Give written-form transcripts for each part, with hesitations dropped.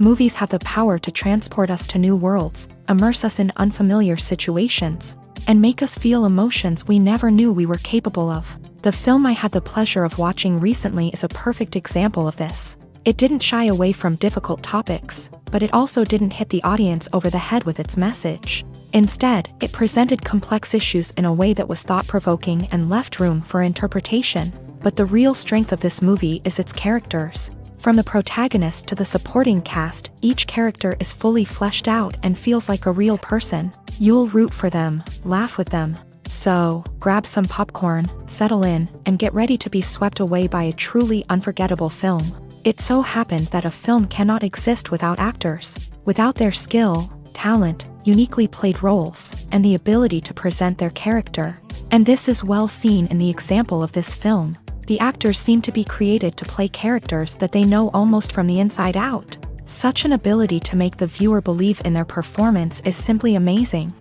Movies have the power to transport us to new worlds, immerse us in unfamiliar situations, and make us feel emotions we never knew we were capable of. The film I had the pleasure of watching recently is a perfect example of this. It didn't shy away from difficult topics, but it also didn't hit the audience over the head with its message. Instead, it presented complex issues in a way that was thought-provoking and left room for interpretation. But the real strength of this movie is its characters. From the protagonist to the supporting cast, each character is fully fleshed out and feels like a real person. You'll root for them, laugh with them. So, grab some popcorn, settle in, and get ready to be swept away by a truly unforgettable film. It so happened that a film cannot exist without actors, without their skill, talent, uniquely played roles, and the ability to present their character. And this is well seen in the example of this film. The actors seem to be created to play characters that they know almost from the inside out. Such an ability to make the viewer believe in their performance is simply amazing.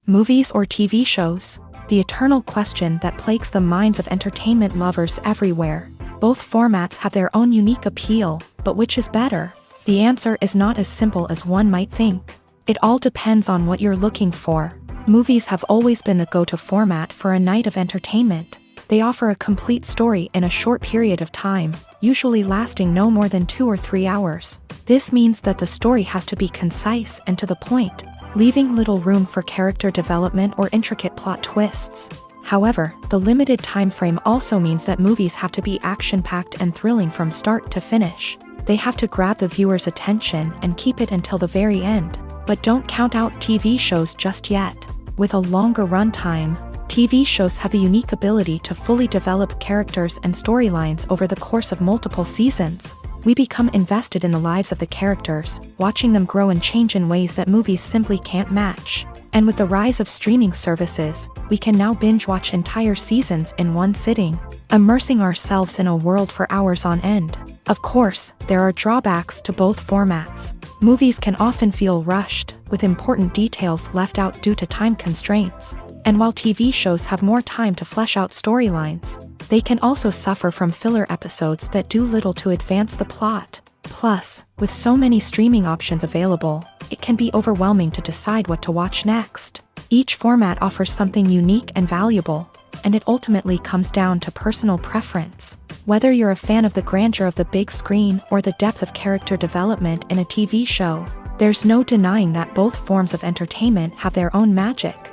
Movies or TV shows? The eternal question that plagues the minds of entertainment lovers everywhere. Both formats have their own unique appeal, but which is better? The answer is not as simple as one might think. It all depends on what you're looking for. Movies have always been the go-to format for a night of entertainment. They offer a complete story in a short period of time, usually lasting no more than 2 or 3 hours. This means that the story has to be concise and to the point, leaving little room for character development or intricate plot twists. However, the limited time frame also means that movies have to be action-packed and thrilling from start to finish. They have to grab the viewer's attention and keep it until the very end. But don't count out TV shows just yet. With a longer runtime, TV shows have the unique ability to fully develop characters and storylines over the course of multiple seasons. We become invested in the lives of the characters, watching them grow and change in ways that movies simply can't match. And with the rise of streaming services, we can now binge-watch entire seasons in one sitting, immersing ourselves in a world for hours on end. Of course, there are drawbacks to both formats. Movies can often feel rushed, with important details left out due to time constraints. And while TV shows have more time to flesh out storylines, they can also suffer from filler episodes that do little to advance the plot. Plus, with so many streaming options available, it can be overwhelming to decide what to watch next. Each format offers something unique and valuable, and it ultimately comes down to personal preference. Whether you're a fan of the grandeur of the big screen or the depth of character development in a TV show, there's no denying that both forms of entertainment have their own magic.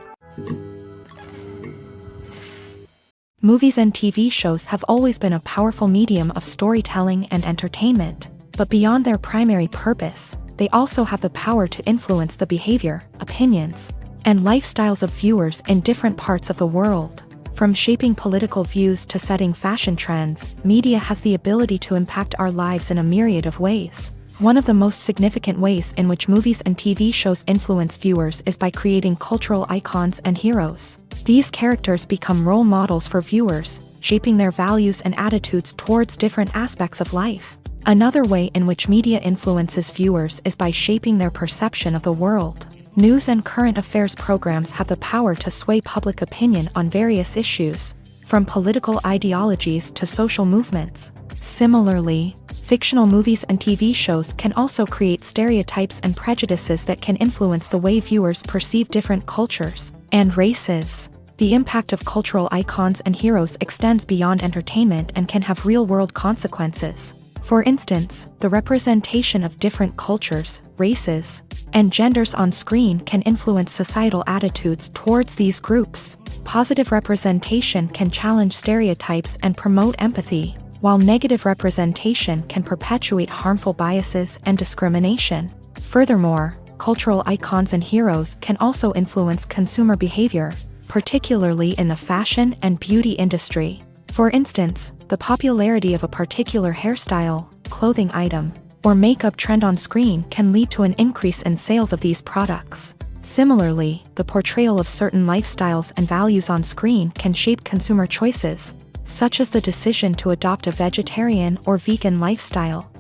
Movies and TV shows have always been a powerful medium of storytelling and entertainment, but beyond their primary purpose, they also have the power to influence the behavior, opinions, and lifestyles of viewers in different parts of the world. From shaping political views to setting fashion trends, media has the ability to impact our lives in a myriad of ways. One of the most significant ways in which movies and TV shows influence viewers is by creating cultural icons and heroes. These characters become role models for viewers, shaping their values and attitudes towards different aspects of life. Another way in which media influences viewers is by shaping their perception of the world. News and current affairs programs have the power to sway public opinion on various issues, from political ideologies to social movements. Similarly, fictional movies and TV shows can also create stereotypes and prejudices that can influence the way viewers perceive different cultures and races. The impact of cultural icons and heroes extends beyond entertainment and can have real-world consequences. For instance, the representation of different cultures, races, and genders on screen can influence societal attitudes towards these groups. Positive representation can challenge stereotypes and promote empathy, while negative representation can perpetuate harmful biases and discrimination. Furthermore, cultural icons and heroes can also influence consumer behavior, particularly in the fashion and beauty industry. For instance, the popularity of a particular hairstyle, clothing item, or makeup trend on screen can lead to an increase in sales of these products. Similarly, the portrayal of certain lifestyles and values on screen can shape consumer choices, such as the decision to adopt a vegetarian or vegan lifestyle.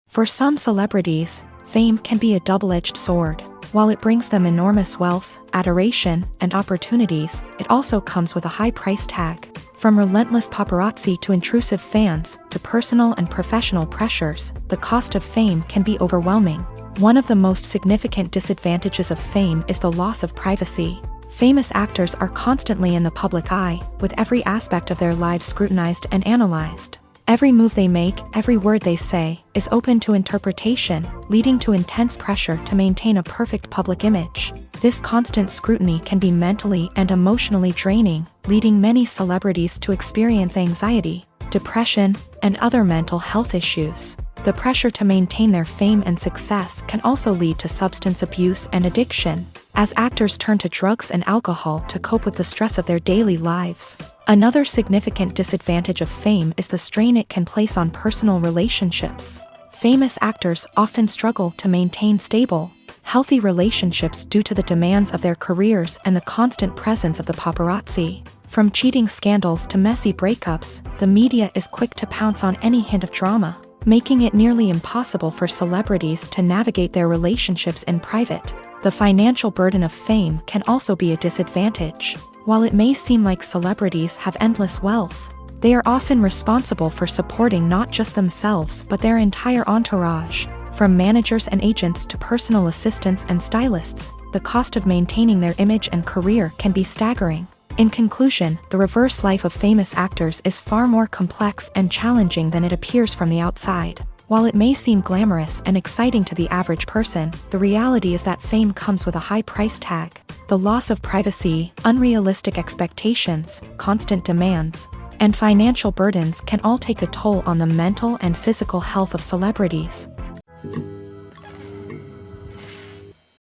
For some celebrities, fame can be a double-edged sword. While it brings them enormous wealth, adoration, and opportunities, it also comes with a high price tag. From relentless paparazzi to intrusive fans, to personal and professional pressures, the cost of fame can be overwhelming. One of the most significant disadvantages of fame is the loss of privacy. Famous actors are constantly in the public eye, with every aspect of their lives scrutinized and analyzed. Every move they make, every word they say, is open to interpretation, leading to intense pressure to maintain a perfect public image. This constant scrutiny can be mentally and emotionally draining, leading many celebrities to experience anxiety, depression, and other mental health issues. The pressure to maintain their fame and success can also lead to substance abuse and addiction, as actors turn to drugs and alcohol to cope with the stress of their daily lives. Another significant disadvantage of fame is the strain it can place on personal relationships. Famous actors often struggle to maintain stable, healthy relationships due to the demands of their careers and the constant presence of the paparazzi. From cheating scandals to messy breakups, the media is quick to pounce on any hint of drama, making it nearly impossible for celebrities to navigate their relationships in private. The financial burden of fame can also be a disadvantage. While it may seem like celebrities have endless wealth, they are often responsible for supporting not just themselves but their entire entourage. From managers and agents to personal assistants and stylists, the cost of maintaining their image and career can be staggering. In conclusion, the reverse life of famous actors is far more complex and challenging than it appears from the outside. While it may seem glamorous and exciting to the average person, the reality is that fame comes with a high price tag. The loss of privacy, unrealistic expectations, constant demands, and financial burdens can all take a toll on the mental and physical health of celebrities.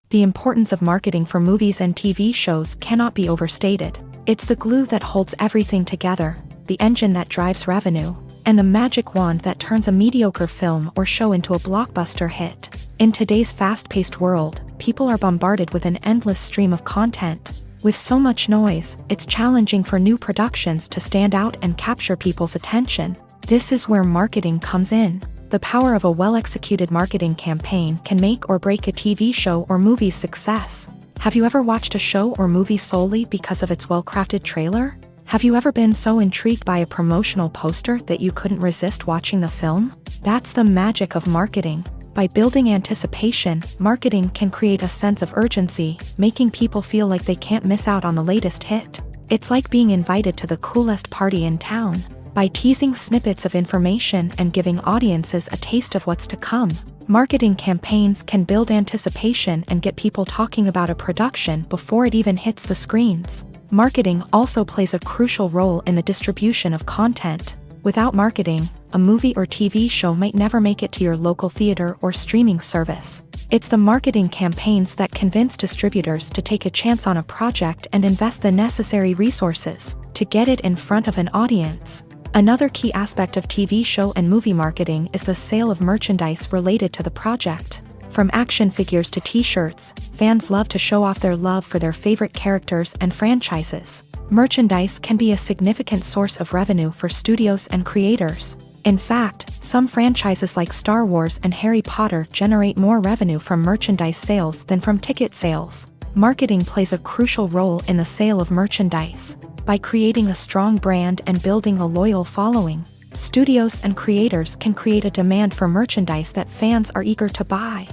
The importance of marketing for movies and TV shows cannot be overstated. It's the glue that holds everything together, the engine that drives revenue, and the magic wand that turns a mediocre film or show into a blockbuster hit. In today's fast-paced world, people are bombarded with an endless stream of content. With so much noise, it's challenging for new productions to stand out and capture people's attention. This is where marketing comes in. The power of a well-executed marketing campaign can make or break a TV show or movie's success. Have you ever watched a show or movie solely because of its well-crafted trailer? Have you ever been so intrigued by a promotional poster that you couldn't resist watching the film? That's the magic of marketing. By building anticipation, marketing can create a sense of urgency, making people feel like they can't miss out on the latest hit. It's like being invited to the coolest party in town. By teasing snippets of information and giving audiences a taste of what's to come, marketing campaigns can build anticipation and get people talking about a production before it even hits the screens. Marketing also plays a crucial role in the distribution of content. Without marketing, a movie or TV show might never make it to your local theater or streaming service. It's the marketing campaigns that convince distributors to take a chance on a project and invest the necessary resources to get it in front of an audience. Another key aspect of TV show and movie marketing is the sale of merchandise related to the project. From action figures to t-shirts, fans love to show off their love for their favorite characters and franchises. Merchandise can be a significant source of revenue for studios and creators. In fact, some franchises like Star Wars and Harry Potter generate more revenue from merchandise sales than from ticket sales. Marketing plays a crucial role in the sale of merchandise. By creating a strong brand and building a loyal following, studios and creators can create a demand for merchandise that fans are eager to buy.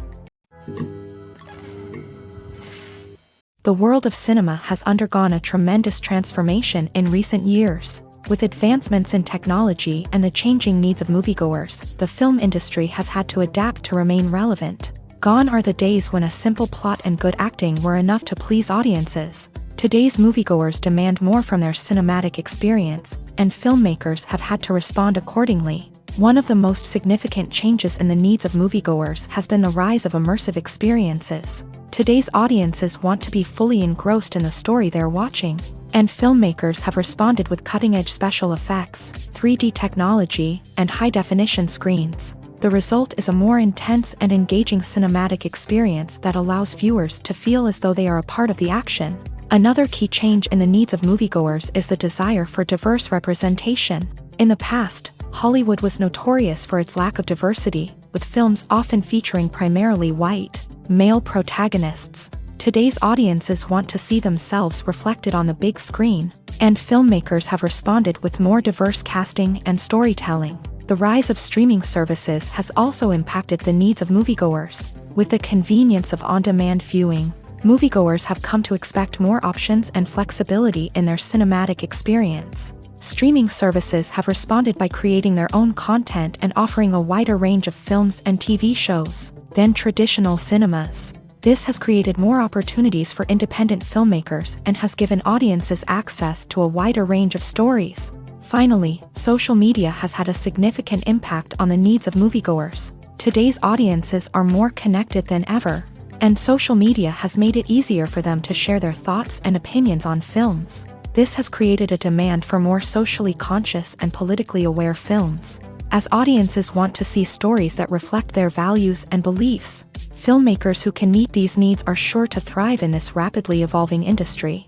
The world of cinema has undergone a tremendous transformation in recent years. With advancements in technology and the changing needs of moviegoers, the film industry has had to adapt to remain relevant. Gone are the days when a simple plot and good acting were enough to please audiences. Today's moviegoers demand more from their cinematic experience, and filmmakers have had to respond accordingly. One of the most significant changes in the needs of moviegoers has been the rise of immersive experiences. Today's audiences want to be fully engrossed in the story they're watching, and filmmakers have responded with cutting-edge special effects, 3D technology, and high-definition screens. The result is a more intense and engaging cinematic experience that allows viewers to feel as though they are a part of the action. Another key change in the needs of moviegoers is the desire for diverse representation. In the past, Hollywood was notorious for its lack of diversity, with films often featuring primarily white, male protagonists. Today's audiences want to see themselves reflected on the big screen, and filmmakers have responded with more diverse casting and storytelling. The rise of streaming services has also impacted the needs of moviegoers. With the convenience of on-demand viewing, moviegoers have come to expect more options and flexibility in their cinematic experience. Streaming services have responded by creating their own content and offering a wider range of films and TV shows than traditional cinemas. This has created more opportunities for independent filmmakers and has given audiences access to a wider range of stories. Finally, social media has had a significant impact on the needs of moviegoers. Today's audiences are more connected than ever, and social media has made it easier for them to share their thoughts and opinions on films. This has created a demand for more socially conscious and politically aware films. As audiences want to see stories that reflect their values and beliefs, filmmakers who can meet these needs are sure to thrive in this rapidly evolving industry.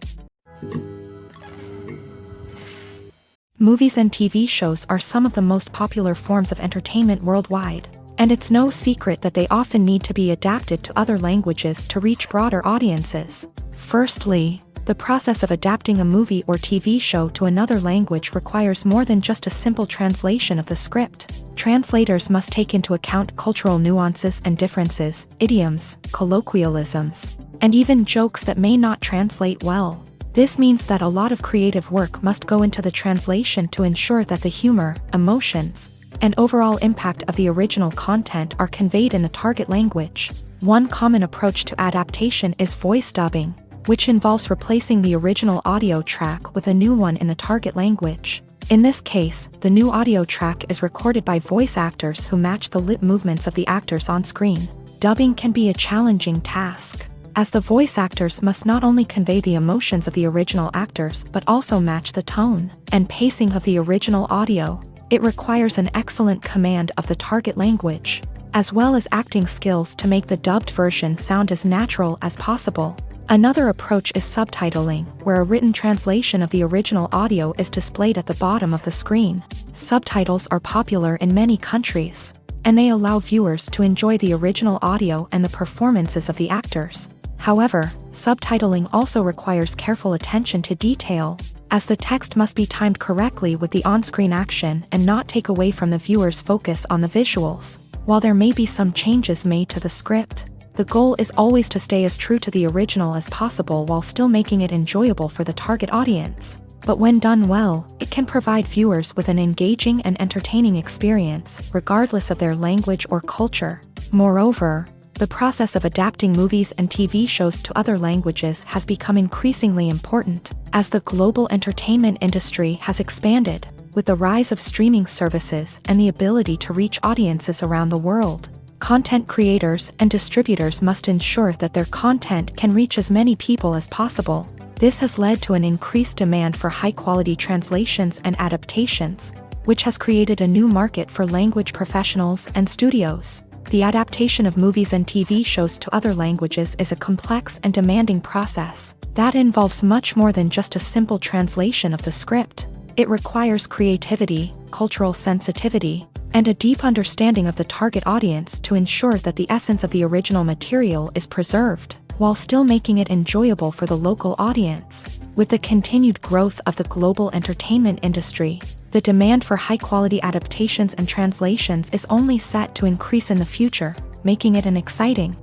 Movies and TV shows are some of the most popular forms of entertainment worldwide, and it's no secret that they often need to be adapted to other languages to reach broader audiences. Firstly, the process of adapting a movie or TV show to another language requires more than just a simple translation of the script. Translators must take into account cultural nuances and differences, idioms, colloquialisms, and even jokes that may not translate well. This means that a lot of creative work must go into the translation to ensure that the humor, emotions, and overall impact of the original content are conveyed in the target language. One common approach to adaptation is voice dubbing, which involves replacing the original audio track with a new one in the target language. In this case, the new audio track is recorded by voice actors who match the lip movements of the actors on screen. Dubbing can be a challenging task, as the voice actors must not only convey the emotions of the original actors but also match the tone and pacing of the original audio. It requires an excellent command of the target language, as well as acting skills to make the dubbed version sound as natural as possible. Another approach is subtitling, where a written translation of the original audio is displayed at the bottom of the screen. Subtitles are popular in many countries, and they allow viewers to enjoy the original audio and the performances of the actors. However, subtitling also requires careful attention to detail, as the text must be timed correctly with the on-screen action and not take away from the viewer's focus on the visuals. While there may be some changes made to the script, the goal is always to stay as true to the original as possible while still making it enjoyable for the target audience. But when done well, it can provide viewers with an engaging and entertaining experience, regardless of their language or culture. Moreover, the process of adapting movies and TV shows to other languages has become increasingly important, as the global entertainment industry has expanded, with the rise of streaming services and the ability to reach audiences around the world. Content creators and distributors must ensure that their content can reach as many people as possible. This has led to an increased demand for high-quality translations and adaptations, which has created a new market for language professionals and studios. The adaptation of movies and TV shows to other languages is a complex and demanding process that involves much more than just a simple translation of the script. It requires creativity, cultural sensitivity, and a deep understanding of the target audience to ensure that the essence of the original material is preserved, while still making it enjoyable for the local audience. With the continued growth of the global entertainment industry, the demand for high-quality adaptations and translations is only set to increase in the future, making it an exciting.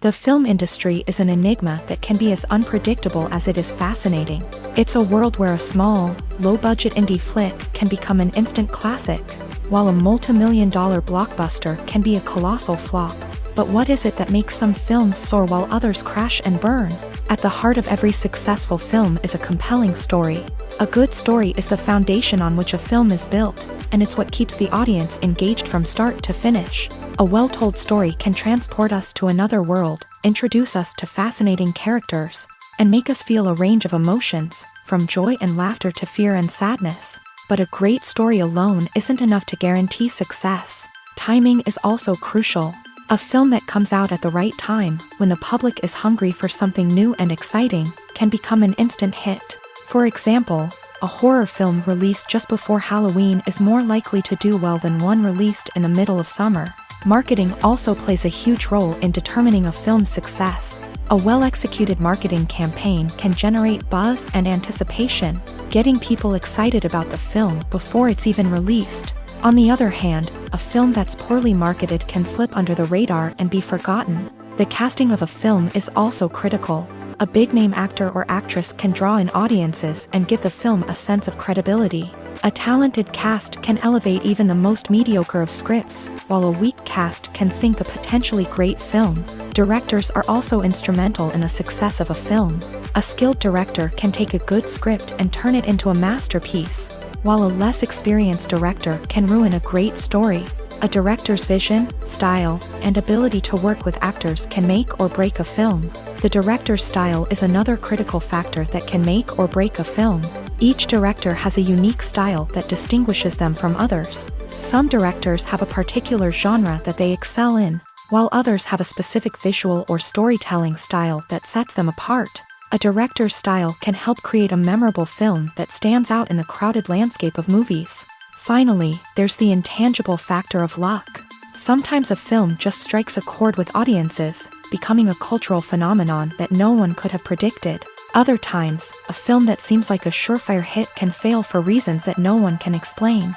The film industry is an enigma that can be as unpredictable as it is fascinating. It's a world where a small, low-budget indie flick can become an instant classic, while a multi-million-dollar blockbuster can be a colossal flop. But what is it that makes some films soar while others crash and burn? At the heart of every successful film is a compelling story. A good story is the foundation on which a film is built, and it's what keeps the audience engaged from start to finish. A well-told story can transport us to another world, introduce us to fascinating characters, and make us feel a range of emotions, from joy and laughter to fear and sadness. But a great story alone isn't enough to guarantee success. Timing is also crucial. A film that comes out at the right time, when the public is hungry for something new and exciting, can become an instant hit. For example, a horror film released just before Halloween is more likely to do well than one released in the middle of summer. Marketing also plays a huge role in determining a film's success. A well-executed marketing campaign can generate buzz and anticipation, getting people excited about the film before it's even released. On the other hand, a film that's poorly marketed can slip under the radar and be forgotten. The casting of a film is also critical. A big-name actor or actress can draw in audiences and give the film a sense of credibility. A talented cast can elevate even the most mediocre of scripts, while a weak cast can sink a potentially great film. Directors are also instrumental in the success of a film. A skilled director can take a good script and turn it into a masterpiece, while a less experienced director can ruin a great story. A director's vision, style, and ability to work with actors can make or break a film. The director's style is another critical factor that can make or break a film. Each director has a unique style that distinguishes them from others. Some directors have a particular genre that they excel in, while others have a specific visual or storytelling style that sets them apart. A director's style can help create a memorable film that stands out in the crowded landscape of movies. Finally, there's the intangible factor of luck. Sometimes a film just strikes a chord with audiences, becoming a cultural phenomenon that no one could have predicted. Other times, a film that seems like a surefire hit can fail for reasons that no one can explain.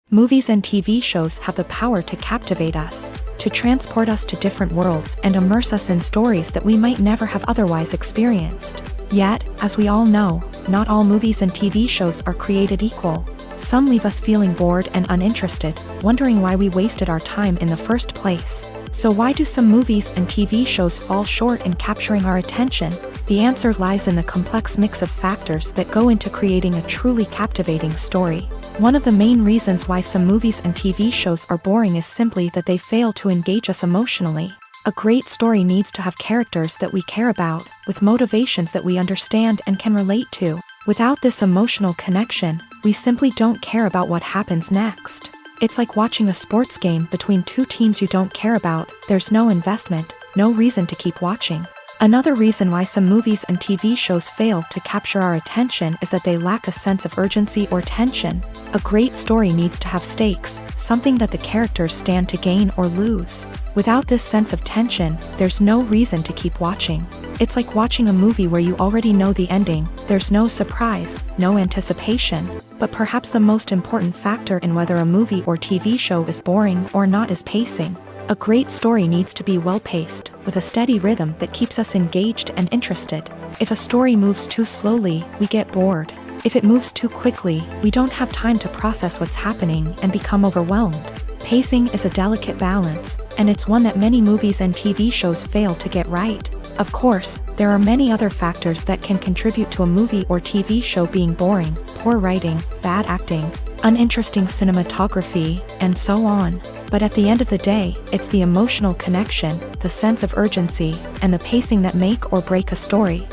Movies and TV shows have the power to captivate us, to transport us to different worlds and immerse us in stories that we might never have otherwise experienced. Yet, as we all know, not all movies and TV shows are created equal. Some leave us feeling bored and uninterested, wondering why we wasted our time in the first place. So why do some movies and TV shows fall short in capturing our attention? The answer lies in the complex mix of factors that go into creating a truly captivating story. One of the main reasons why some movies and TV shows are boring is simply that they fail to engage us emotionally. A great story needs to have characters that we care about, with motivations that we understand and can relate to. Without this emotional connection, we simply don't care about what happens next. It's like watching a sports game between two teams you don't care about. There's no investment, no reason to keep watching. Another reason why some movies and TV shows fail to capture our attention is that they lack a sense of urgency or tension. A great story needs to have stakes, something that the characters stand to gain or lose. Without this sense of tension, there's no reason to keep watching. It's like watching a movie where you already know the ending. There's no surprise, no anticipation. But perhaps the most important factor in whether a movie or TV show is boring or not is pacing. A great story needs to be well-paced, with a steady rhythm that keeps us engaged and interested. If a story moves too slowly, we get bored. If it moves too quickly, we don't have time to process what's happening and become overwhelmed. Pacing is a delicate balance, and it's one that many movies and TV shows fail to get right. Of course, there are many other factors that can contribute to a movie or TV show being boring: poor writing, bad acting, uninteresting cinematography, and so on. But at the end of the day, it's the emotional connection, the sense of urgency, and the pacing that make or break a story.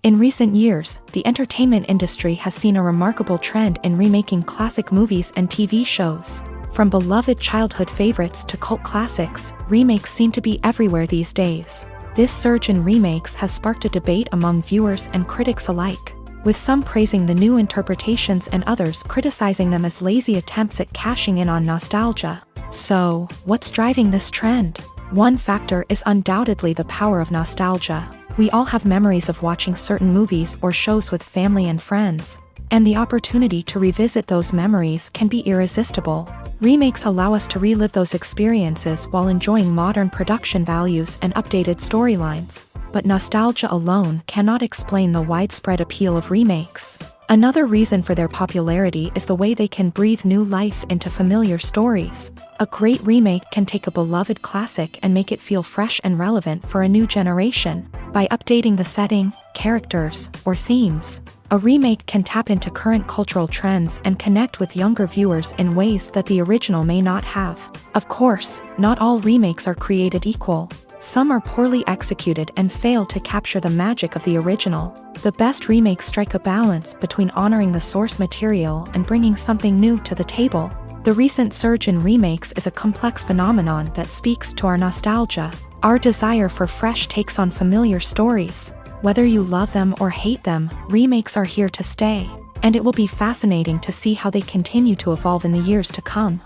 In recent years, the entertainment industry has seen a remarkable trend in remaking classic movies and TV shows. From beloved childhood favorites to cult classics, remakes seem to be everywhere these days. This surge in remakes has sparked a debate among viewers and critics alike, with some praising the new interpretations and others criticizing them as lazy attempts at cashing in on nostalgia. So, what's driving this trend? One factor is undoubtedly the power of nostalgia. We all have memories of watching certain movies or shows with family and friends, and the opportunity to revisit those memories can be irresistible. Remakes allow us to relive those experiences while enjoying modern production values and updated storylines. But nostalgia alone cannot explain the widespread appeal of remakes. Another reason for their popularity is the way they can breathe new life into familiar stories. A great remake can take a beloved classic and make it feel fresh and relevant for a new generation. By updating the setting, characters, or themes, a remake can tap into current cultural trends and connect with younger viewers in ways that the original may not have. Of course, not all remakes are created equal. Some are poorly executed and fail to capture the magic of the original. The best remakes strike a balance between honoring the source material and bringing something new to the table. The recent surge in remakes is a complex phenomenon that speaks to our nostalgia, our desire for fresh takes on familiar stories. Whether you love them or hate them, remakes are here to stay. and it will be fascinating to see how they continue to evolve in the years to come.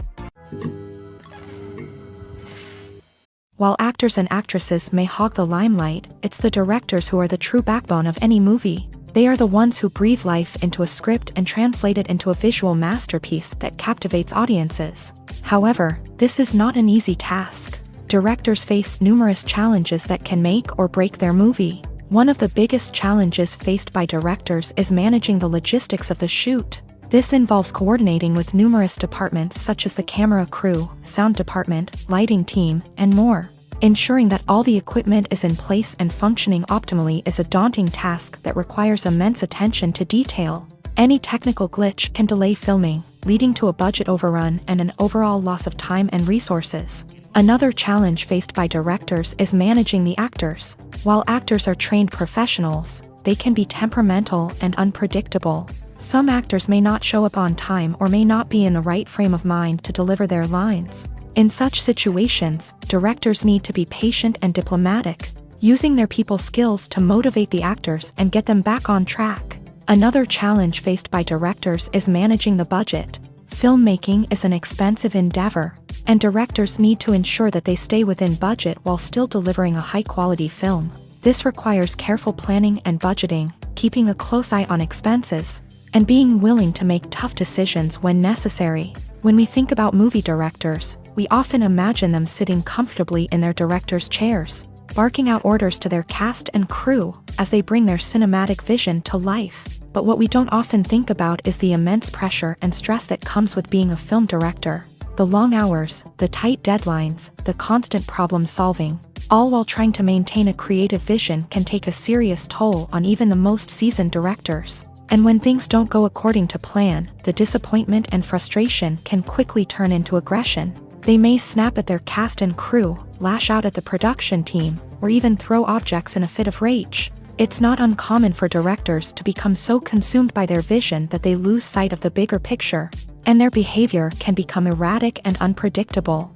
While actors and actresses may hog the limelight, it's the directors who are the true backbone of any movie. They are the ones who breathe life into a script and translate it into a visual masterpiece that captivates audiences. However, this is not an easy task. Directors face numerous challenges that can make or break their movie. One of the biggest challenges faced by directors is managing the logistics of the shoot. This involves coordinating with numerous departments such as the camera crew, sound department, lighting team, and more. Ensuring that all the equipment is in place and functioning optimally is a daunting task that requires immense attention to detail. Any technical glitch can delay filming, leading to a budget overrun and an overall loss of time and resources. Another challenge faced by directors is managing the actors. While actors are trained professionals, they can be temperamental and unpredictable. Some actors may not show up on time or may not be in the right frame of mind to deliver their lines. In such situations, directors need to be patient and diplomatic, using their people skills to motivate the actors and get them back on track. Another challenge faced by directors is managing the budget. Filmmaking is an expensive endeavor, and directors need to ensure that they stay within budget while still delivering a high-quality film. This requires careful planning and budgeting, keeping a close eye on expenses, and being willing to make tough decisions when necessary. When we think about movie directors, we often imagine them sitting comfortably in their director's chairs, barking out orders to their cast and crew as they bring their cinematic vision to life. But what we don't often think about is the immense pressure and stress that comes with being a film director. The long hours, the tight deadlines, the constant problem solving, all while trying to maintain a creative vision can take a serious toll on even the most seasoned directors. And when things don't go according to plan, the disappointment and frustration can quickly turn into aggression. They may snap at their cast and crew, lash out at the production team, or even throw objects in a fit of rage. It's not uncommon for directors to become so consumed by their vision that they lose sight of the bigger picture, and their behavior can become erratic and unpredictable.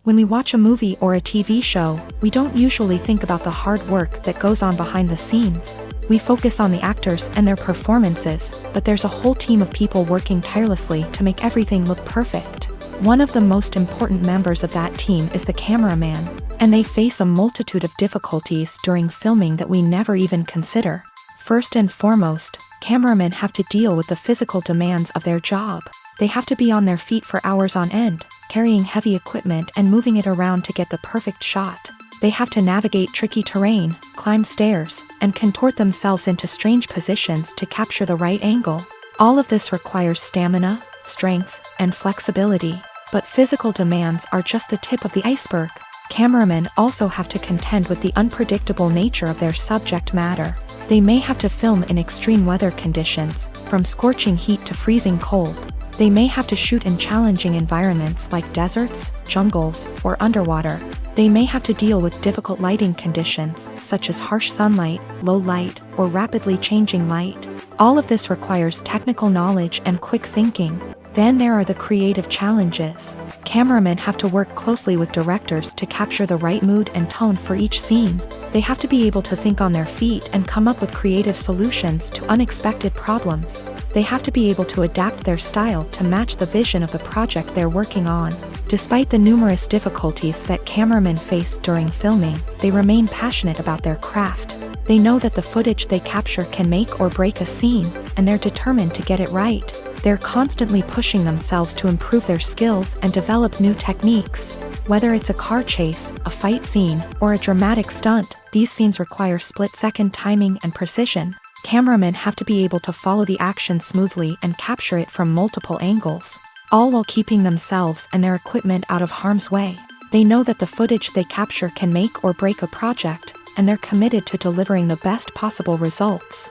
When we watch a movie or a TV show, we don't usually think about the hard work that goes on behind the scenes. We focus on the actors and their performances, but there's a whole team of people working tirelessly to make everything look perfect. One of the most important members of that team is the cameraman, and they face a multitude of difficulties during filming that we never even consider. First and foremost, cameramen have to deal with the physical demands of their job. They have to be on their feet for hours on end, carrying heavy equipment and moving it around to get the perfect shot. They have to navigate tricky terrain, climb stairs, and contort themselves into strange positions to capture the right angle. All of this requires stamina, strength, and flexibility. But physical demands are just the tip of the iceberg. Cameramen also have to contend with the unpredictable nature of their subject matter. They may have to film in extreme weather conditions, from scorching heat to freezing cold. They may have to shoot in challenging environments like deserts, jungles, or underwater. They may have to deal with difficult lighting conditions, such as harsh sunlight, low light, or rapidly changing light. All of this requires technical knowledge and quick thinking. Then there are the creative challenges. Cameramen have to work closely with directors to capture the right mood and tone for each scene. They have to be able to think on their feet and come up with creative solutions to unexpected problems. They have to be able to adapt their style to match the vision of the project they're working on. Despite the numerous difficulties that cameramen face during filming, they remain passionate about their craft. They know that the footage they capture can make or break a scene, and they're determined to get it right. They're constantly pushing themselves to improve their skills and develop new techniques. Whether it's a car chase, a fight scene, or a dramatic stunt, these scenes require split-second timing and precision. Cameramen have to be able to follow the action smoothly and capture it from multiple angles, all while keeping themselves and their equipment out of harm's way. They know that the footage they capture can make or break a project, and they're committed to delivering the best possible results.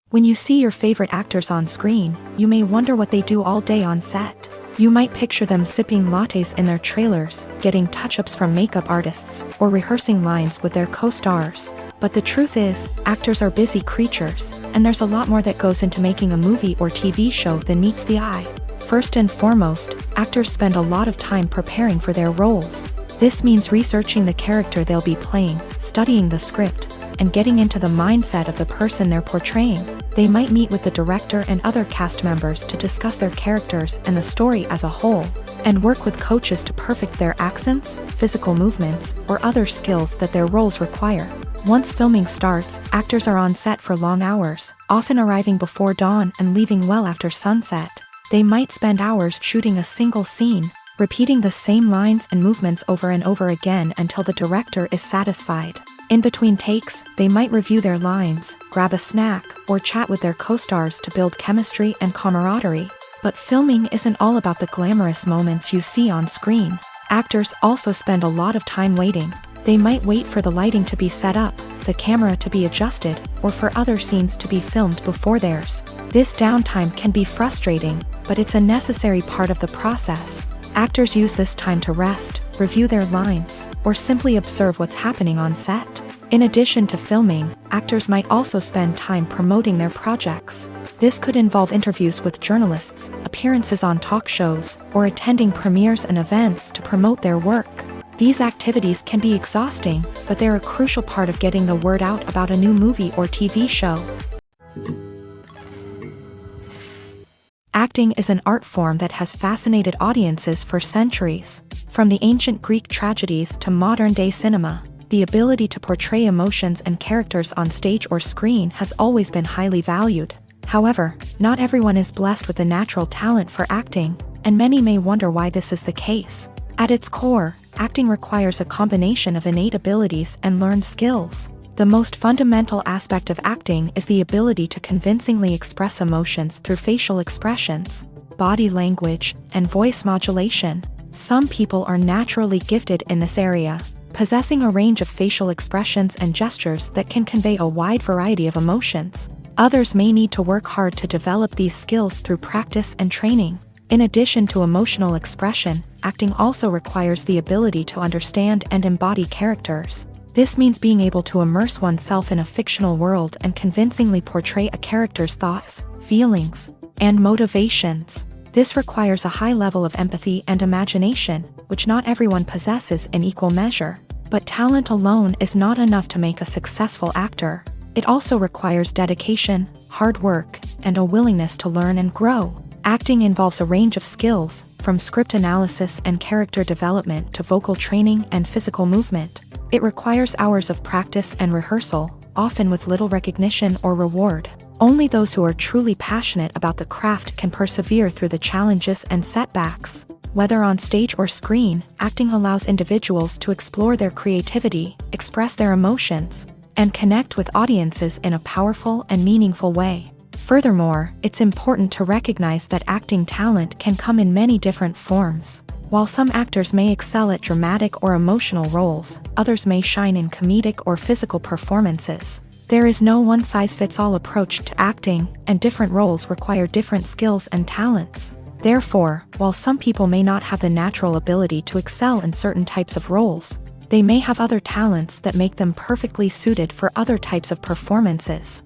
When you see your favorite actors on screen, you may wonder what they do all day on set. You might picture them sipping lattes in their trailers, getting touch-ups from makeup artists, or rehearsing lines with their co-stars. But the truth is, actors are busy creatures, and there's a lot more that goes into making a movie or TV show than meets the eye. First and foremost, actors spend a lot of time preparing for their roles. This means researching the character they'll be playing, studying the script, and getting into the mindset of the person they're portraying. They might meet with the director and other cast members to discuss their characters and the story as a whole, and work with coaches to perfect their accents, physical movements, or other skills that their roles require. Once filming starts, actors are on set for long hours, often arriving before dawn and leaving well after sunset. They might spend hours shooting a single scene, repeating the same lines and movements over and over again until the director is satisfied. In between takes, they might review their lines, grab a snack, or chat with their co-stars to build chemistry and camaraderie. But filming isn't all about the glamorous moments you see on screen. Actors also spend a lot of time waiting. They might wait for the lighting to be set up, the camera to be adjusted, or for other scenes to be filmed before theirs. This downtime can be frustrating, but it's a necessary part of the process. Actors use this time to rest, review their lines, or simply observe what's happening on set. In addition to filming, actors might also spend time promoting their projects. This could involve interviews with journalists, appearances on talk shows, or attending premieres and events to promote their work. These activities can be exhausting, but they're a crucial part of getting the word out about a new movie or TV show. Acting is an art form that has fascinated audiences for centuries. From the ancient Greek tragedies to modern-day cinema, the ability to portray emotions and characters on stage or screen has always been highly valued. However, not everyone is blessed with the natural talent for acting, and many may wonder why this is the case. At its core, acting requires a combination of innate abilities and learned skills. The most fundamental aspect of acting is the ability to convincingly express emotions through facial expressions, body language, and voice modulation. Some people are naturally gifted in this area, possessing a range of facial expressions and gestures that can convey a wide variety of emotions. Others may need to work hard to develop these skills through practice and training. In addition to emotional expression, acting also requires the ability to understand and embody characters. This means being able to immerse oneself in a fictional world and convincingly portray a character's thoughts, feelings, and motivations. This requires a high level of empathy and imagination, which not everyone possesses in equal measure. But talent alone is not enough to make a successful actor. It also requires dedication, hard work, and a willingness to learn and grow. Acting involves a range of skills, from script analysis and character development to vocal training and physical movement. It requires hours of practice and rehearsal, often with little recognition or reward. Only those who are truly passionate about the craft can persevere through the challenges and setbacks. Whether on stage or screen, acting allows individuals to explore their creativity, express their emotions, and connect with audiences in a powerful and meaningful way. Furthermore, it's important to recognize that acting talent can come in many different forms. While some actors may excel at dramatic or emotional roles, others may shine in comedic or physical performances. There is no one-size-fits-all approach to acting, and different roles require different skills and talents. Therefore, while some people may not have the natural ability to excel in certain types of roles, they may have other talents that make them perfectly suited for other types of performances.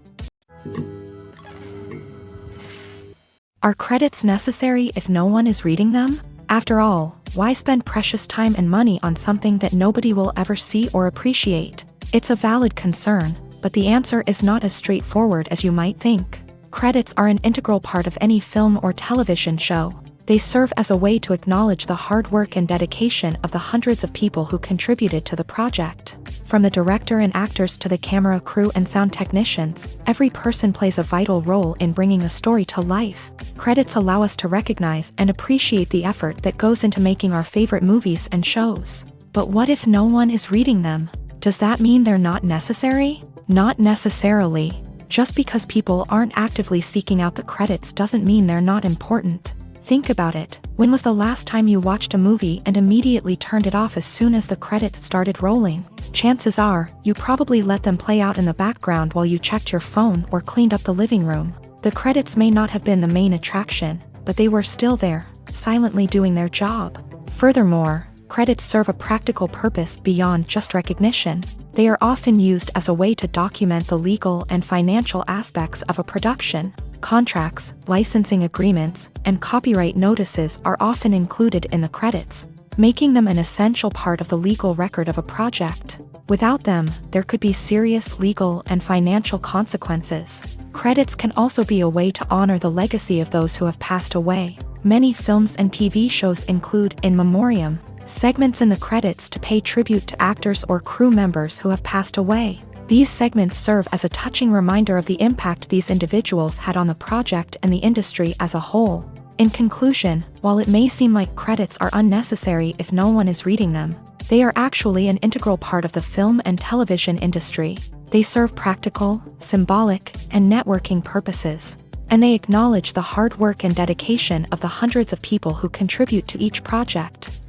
Are credits necessary if no one is reading them? After all, why spend precious time and money on something that nobody will ever see or appreciate? It's a valid concern, but the answer is not as straightforward as you might think. Credits are an integral part of any film or television show. They serve as a way to acknowledge the hard work and dedication of the hundreds of people who contributed to the project. From the director and actors to the camera crew and sound technicians, every person plays a vital role in bringing a story to life. Credits allow us to recognize and appreciate the effort that goes into making our favorite movies and shows. But what if no one is reading them? Does that mean they're not necessary? Not necessarily. Just because people aren't actively seeking out the credits doesn't mean they're not important. Think about it. When was the last time you watched a movie and immediately turned it off as soon as the credits started rolling? Chances are, you probably let them play out in the background while you checked your phone or cleaned up the living room. The credits may not have been the main attraction, but they were still there, silently doing their job. Furthermore, credits serve a practical purpose beyond just recognition. They are often used as a way to document the legal and financial aspects of a production. Contracts, licensing agreements, and copyright notices are often included in the credits. making them an essential part of the legal record of a project. Without them, there could be serious legal and financial consequences. Credits can also be a way to honor the legacy of those who have passed away. Many films and TV shows include in memoriam segments in the credits to pay tribute to actors or crew members who have passed away. These segments serve as a touching reminder of the impact these individuals had on the project and the industry as a whole. In conclusion, while it may seem like credits are unnecessary if no one is reading them, they are actually an integral part of the film and television industry. They serve practical, symbolic, and networking purposes, and they acknowledge the hard work and dedication of the hundreds of people who contribute to each project.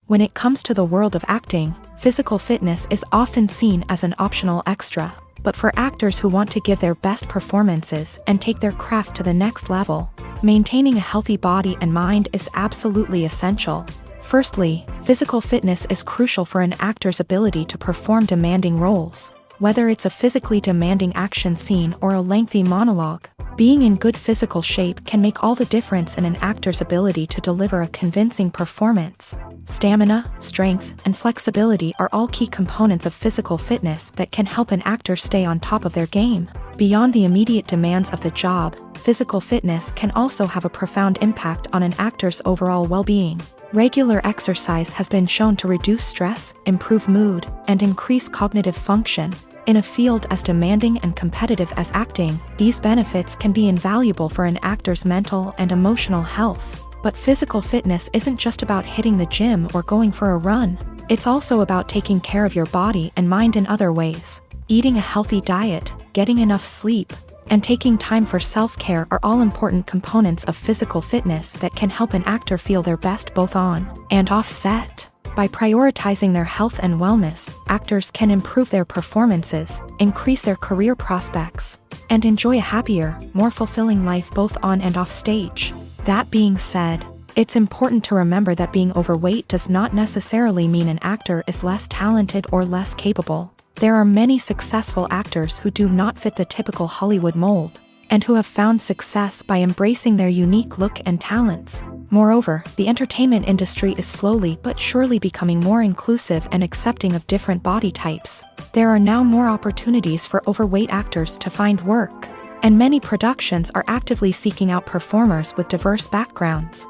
When it comes to the world of acting, physical fitness is often seen as an optional extra. But for actors who want to give their best performances and take their craft to the next level, maintaining a healthy body and mind is absolutely essential. Firstly, physical fitness is crucial for an actor's ability to perform demanding roles. Whether it's a physically demanding action scene or a lengthy monologue, being in good physical shape can make all the difference in an actor's ability to deliver a convincing performance. Stamina, strength, and flexibility are all key components of physical fitness that can help an actor stay on top of their game. Beyond the immediate demands of the job, physical fitness can also have a profound impact on an actor's overall well-being. Regular exercise has been shown to reduce stress, improve mood, and increase cognitive function. In a field as demanding and competitive as acting, these benefits can be invaluable for an actor's mental and emotional health. But physical fitness isn't just about hitting the gym or going for a run. It's also about taking care of your body and mind in other ways. Eating a healthy diet, getting enough sleep, and taking time for self-care are all important components of physical fitness that can help an actor feel their best both on and off set. By prioritizing their health and wellness, actors can improve their performances, increase their career prospects, and enjoy a happier, more fulfilling life both on and off stage. That being said, it's important to remember that being overweight does not necessarily mean an actor is less talented or less capable. There are many successful actors who do not fit the typical Hollywood mold, and who have found success by embracing their unique look and talents. Moreover, the entertainment industry is slowly but surely becoming more inclusive and accepting of different body types. There are now more opportunities for overweight actors to find work, and many productions are actively seeking out performers with diverse backgrounds.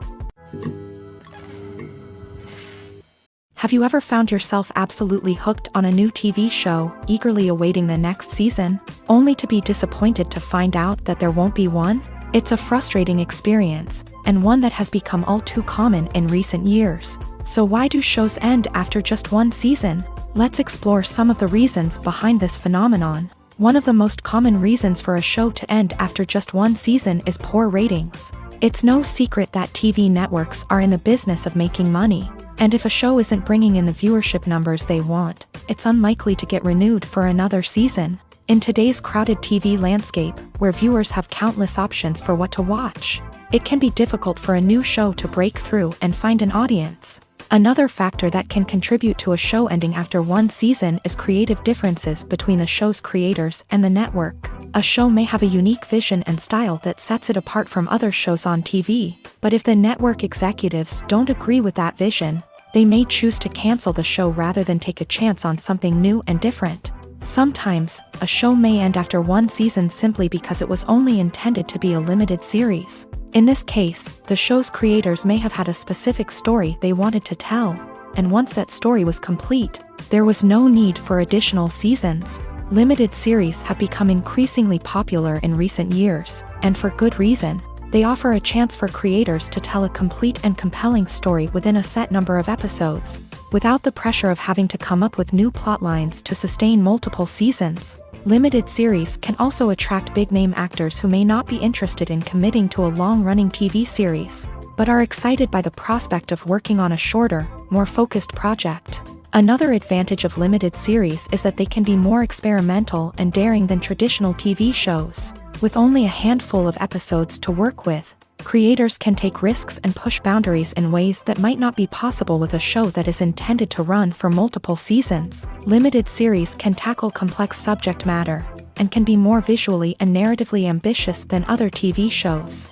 Have you ever found yourself absolutely hooked on a new TV show, eagerly awaiting the next season, only to be disappointed to find out that there won't be one? It's a frustrating experience, and one that has become all too common in recent years. So why do shows end after just one season? Let's explore some of the reasons behind this phenomenon. One of the most common reasons for a show to end after just one season is poor ratings. It's no secret that TV networks are in the business of making money. And if a show isn't bringing in the viewership numbers they want, it's unlikely to get renewed for another season. In today's crowded TV landscape, where viewers have countless options for what to watch, it can be difficult for a new show to break through and find an audience. Another factor that can contribute to a show ending after one season is creative differences between the show's creators and the network. A show may have a unique vision and style that sets it apart from other shows on TV, but if the network executives don't agree with that vision, they may choose to cancel the show rather than take a chance on something new and different. Sometimes, a show may end after one season simply because it was only intended to be a limited series. In this case, the show's creators may have had a specific story they wanted to tell, and once that story was complete, there was no need for additional seasons. Limited series have become increasingly popular in recent years, and for good reason. They offer a chance for creators to tell a complete and compelling story within a set number of episodes, without the pressure of having to come up with new plotlines to sustain multiple seasons. Limited series can also attract big-name actors who may not be interested in committing to a long-running TV series, but are excited by the prospect of working on a shorter, more focused project. Another advantage of limited series is that they can be more experimental and daring than traditional TV shows. With only a handful of episodes to work with, creators can take risks and push boundaries in ways that might not be possible with a show that is intended to run for multiple seasons. Limited series can tackle complex subject matter, and can be more visually and narratively ambitious than other TV shows.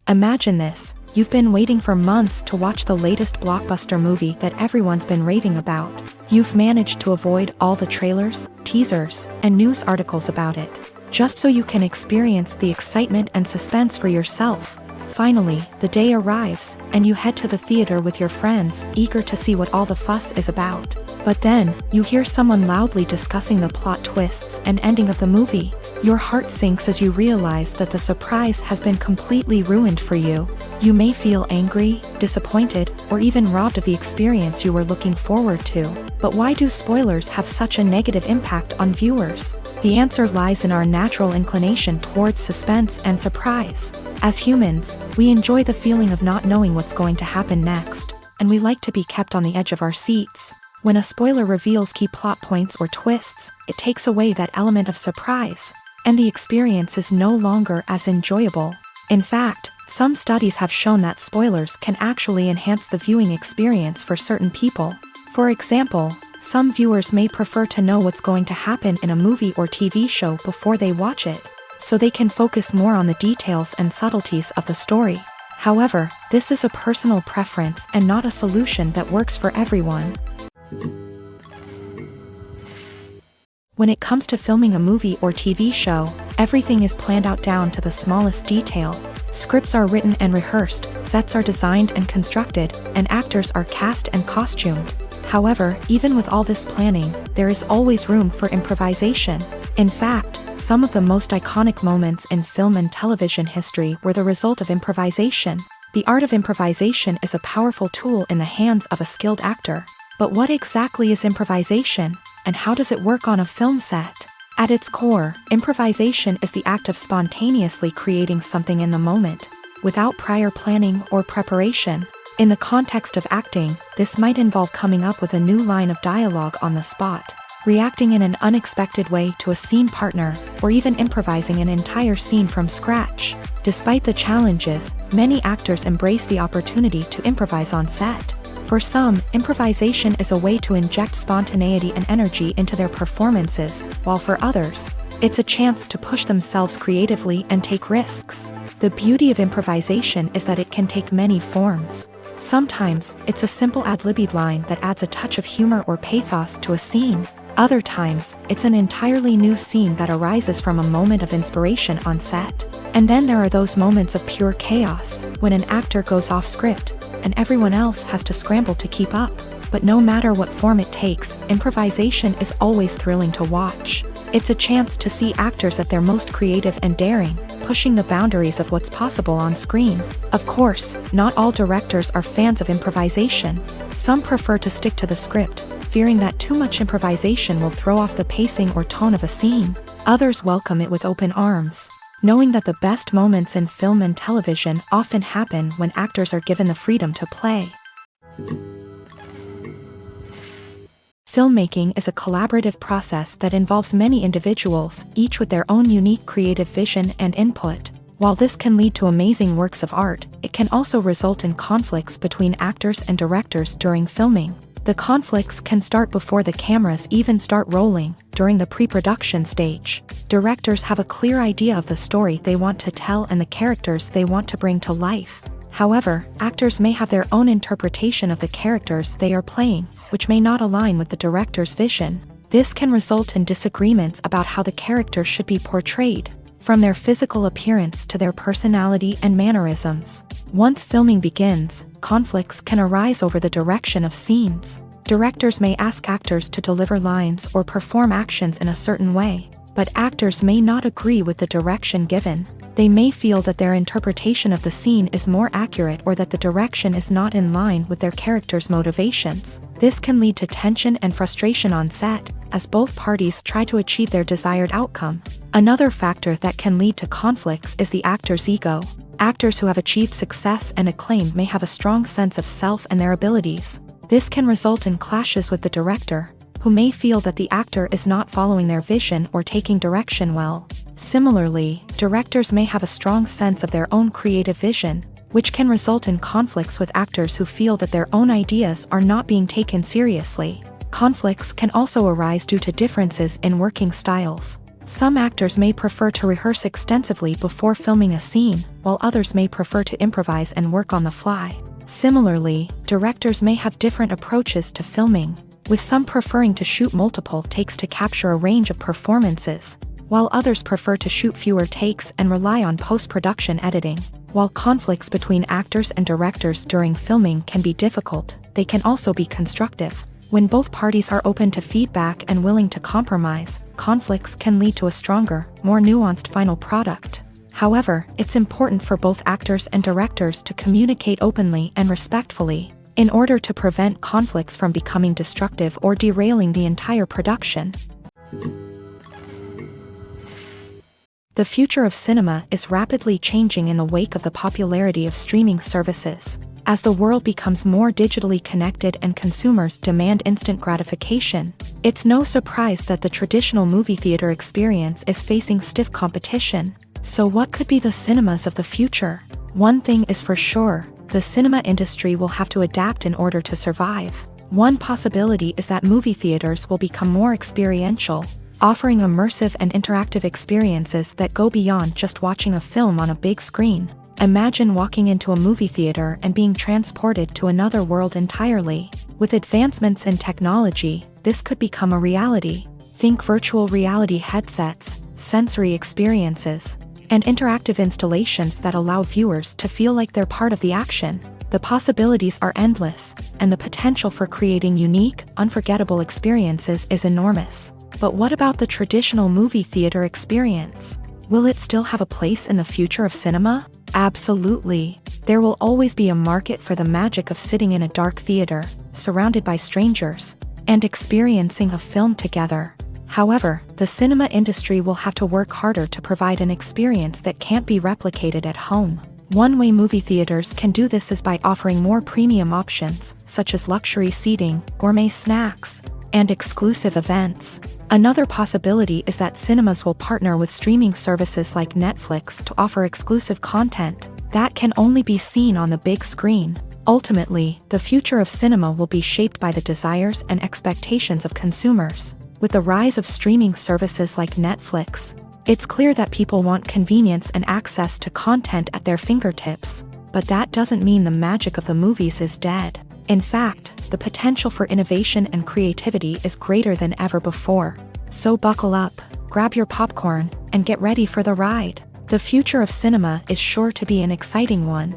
Imagine this. You've been waiting for months to watch the latest blockbuster movie that everyone's been raving about. You've managed to avoid all the trailers, teasers, and news articles about it, just so you can experience the excitement and suspense for yourself. Finally, the day arrives, and you head to the theater with your friends, eager to see what all the fuss is about. But then, you hear someone loudly discussing the plot twists and ending of the movie. Your heart sinks as you realize that the surprise has been completely ruined for you. You may feel angry, disappointed, or even robbed of the experience you were looking forward to. But why do spoilers have such a negative impact on viewers? The answer lies in our natural inclination towards suspense and surprise. As humans, we enjoy the feeling of not knowing what's going to happen next, and we like to be kept on the edge of our seats. When a spoiler reveals key plot points or twists, it takes away that element of surprise, and the experience is no longer as enjoyable. In fact, some studies have shown that spoilers can actually enhance the viewing experience for certain people. For example, some viewers may prefer to know what's going to happen in a movie or TV show before they watch it, so they can focus more on the details and subtleties of the story. However, this is a personal preference and not a solution that works for everyone. When it comes to filming a movie or TV show, everything is planned out down to the smallest detail. Scripts are written and rehearsed, sets are designed and constructed, and actors are cast and costumed. However, even with all this planning, there is always room for improvisation. In fact, some of the most iconic moments in film and television history were the result of improvisation. The art of improvisation is a powerful tool in the hands of a skilled actor. But what exactly is improvisation, and how does it work on a film set? At its core, improvisation is the act of spontaneously creating something in the moment, without prior planning or preparation. In the context of acting, this might involve coming up with a new line of dialogue on the spot, reacting in an unexpected way to a scene partner, or even improvising an entire scene from scratch. Despite the challenges, many actors embrace the opportunity to improvise on set. For some, improvisation is a way to inject spontaneity and energy into their performances, while for others, it's a chance to push themselves creatively and take risks. The beauty of improvisation is that it can take many forms. Sometimes, it's a simple ad-libbed line that adds a touch of humor or pathos to a scene. Other times, it's an entirely new scene that arises from a moment of inspiration on set. And then there are those moments of pure chaos, when an actor goes off script, and everyone else has to scramble to keep up. But no matter what form it takes, improvisation is always thrilling to watch. It's a chance to see actors at their most creative and daring, pushing the boundaries of what's possible on screen. Of course, not all directors are fans of improvisation. Some prefer to stick to the script, fearing that too much improvisation will throw off the pacing or tone of a scene. Others welcome it with open arms, knowing that the best moments in film and television often happen when actors are given the freedom to play. Filmmaking is a collaborative process that involves many individuals, each with their own unique creative vision and input. While this can lead to amazing works of art, it can also result in conflicts between actors and directors during filming. The conflicts can start before the cameras even start rolling, during the pre-production stage. Directors have a clear idea of the story they want to tell and the characters they want to bring to life. However, actors may have their own interpretation of the characters they are playing, which may not align with the director's vision. This can result in disagreements about how the character should be portrayed, from their physical appearance to their personality and mannerisms. Once filming begins, conflicts can arise over the direction of scenes. Directors may ask actors to deliver lines or perform actions in a certain way, but actors may not agree with the direction given. They may feel that their interpretation of the scene is more accurate or that the direction is not in line with their character's motivations. This can lead to tension and frustration on set, as both parties try to achieve their desired outcome. Another factor that can lead to conflicts is the actor's ego. Actors who have achieved success and acclaim may have a strong sense of self and their abilities. This can result in clashes with the director, who may feel that the actor is not following their vision or taking direction well. Similarly, directors may have a strong sense of their own creative vision, which can result in conflicts with actors who feel that their own ideas are not being taken seriously. Conflicts can also arise due to differences in working styles. Some actors may prefer to rehearse extensively before filming a scene, while others may prefer to improvise and work on the fly. Similarly, directors may have different approaches to filming, with some preferring to shoot multiple takes to capture a range of performances, while others prefer to shoot fewer takes and rely on post-production editing. While conflicts between actors and directors during filming can be difficult, they can also be constructive. When both parties are open to feedback and willing to compromise, conflicts can lead to a stronger, more nuanced final product. However, it's important for both actors and directors to communicate openly and respectfully, in order to prevent conflicts from becoming destructive or derailing the entire production. The future of cinema is rapidly changing in the wake of the popularity of streaming services. As the world becomes more digitally connected and consumers demand instant gratification, it's no surprise that the traditional movie theater experience is facing stiff competition. So what could be the cinemas of the future? One thing is for sure, the cinema industry will have to adapt in order to survive. One possibility is that movie theaters will become more experiential, offering immersive and interactive experiences that go beyond just watching a film on a big screen. Imagine walking into a movie theater and being transported to another world entirely. With advancements in technology, this could become a reality. Think virtual reality headsets, sensory experiences, and interactive installations that allow viewers to feel like they're part of the action. The possibilities are endless, and the potential for creating unique, unforgettable experiences is enormous. But what about the traditional movie theater experience? Will it still have a place in the future of cinema? Absolutely. There will always be a market for the magic of sitting in a dark theater, surrounded by strangers, and experiencing a film together. However, the cinema industry will have to work harder to provide an experience that can't be replicated at home. One way movie theaters can do this is by offering more premium options, such as luxury seating, gourmet snacks, and exclusive events. Another possibility is that cinemas will partner with streaming services like Netflix to offer exclusive content that can only be seen on the big screen. Ultimately, the future of cinema will be shaped by the desires and expectations of consumers. With the rise of streaming services like Netflix, it's clear that people want convenience and access to content at their fingertips. But that doesn't mean the magic of the movies is dead. In fact, the potential for innovation and creativity is greater than ever before. So buckle up, grab your popcorn, and get ready for the ride. The future of cinema is sure to be an exciting one.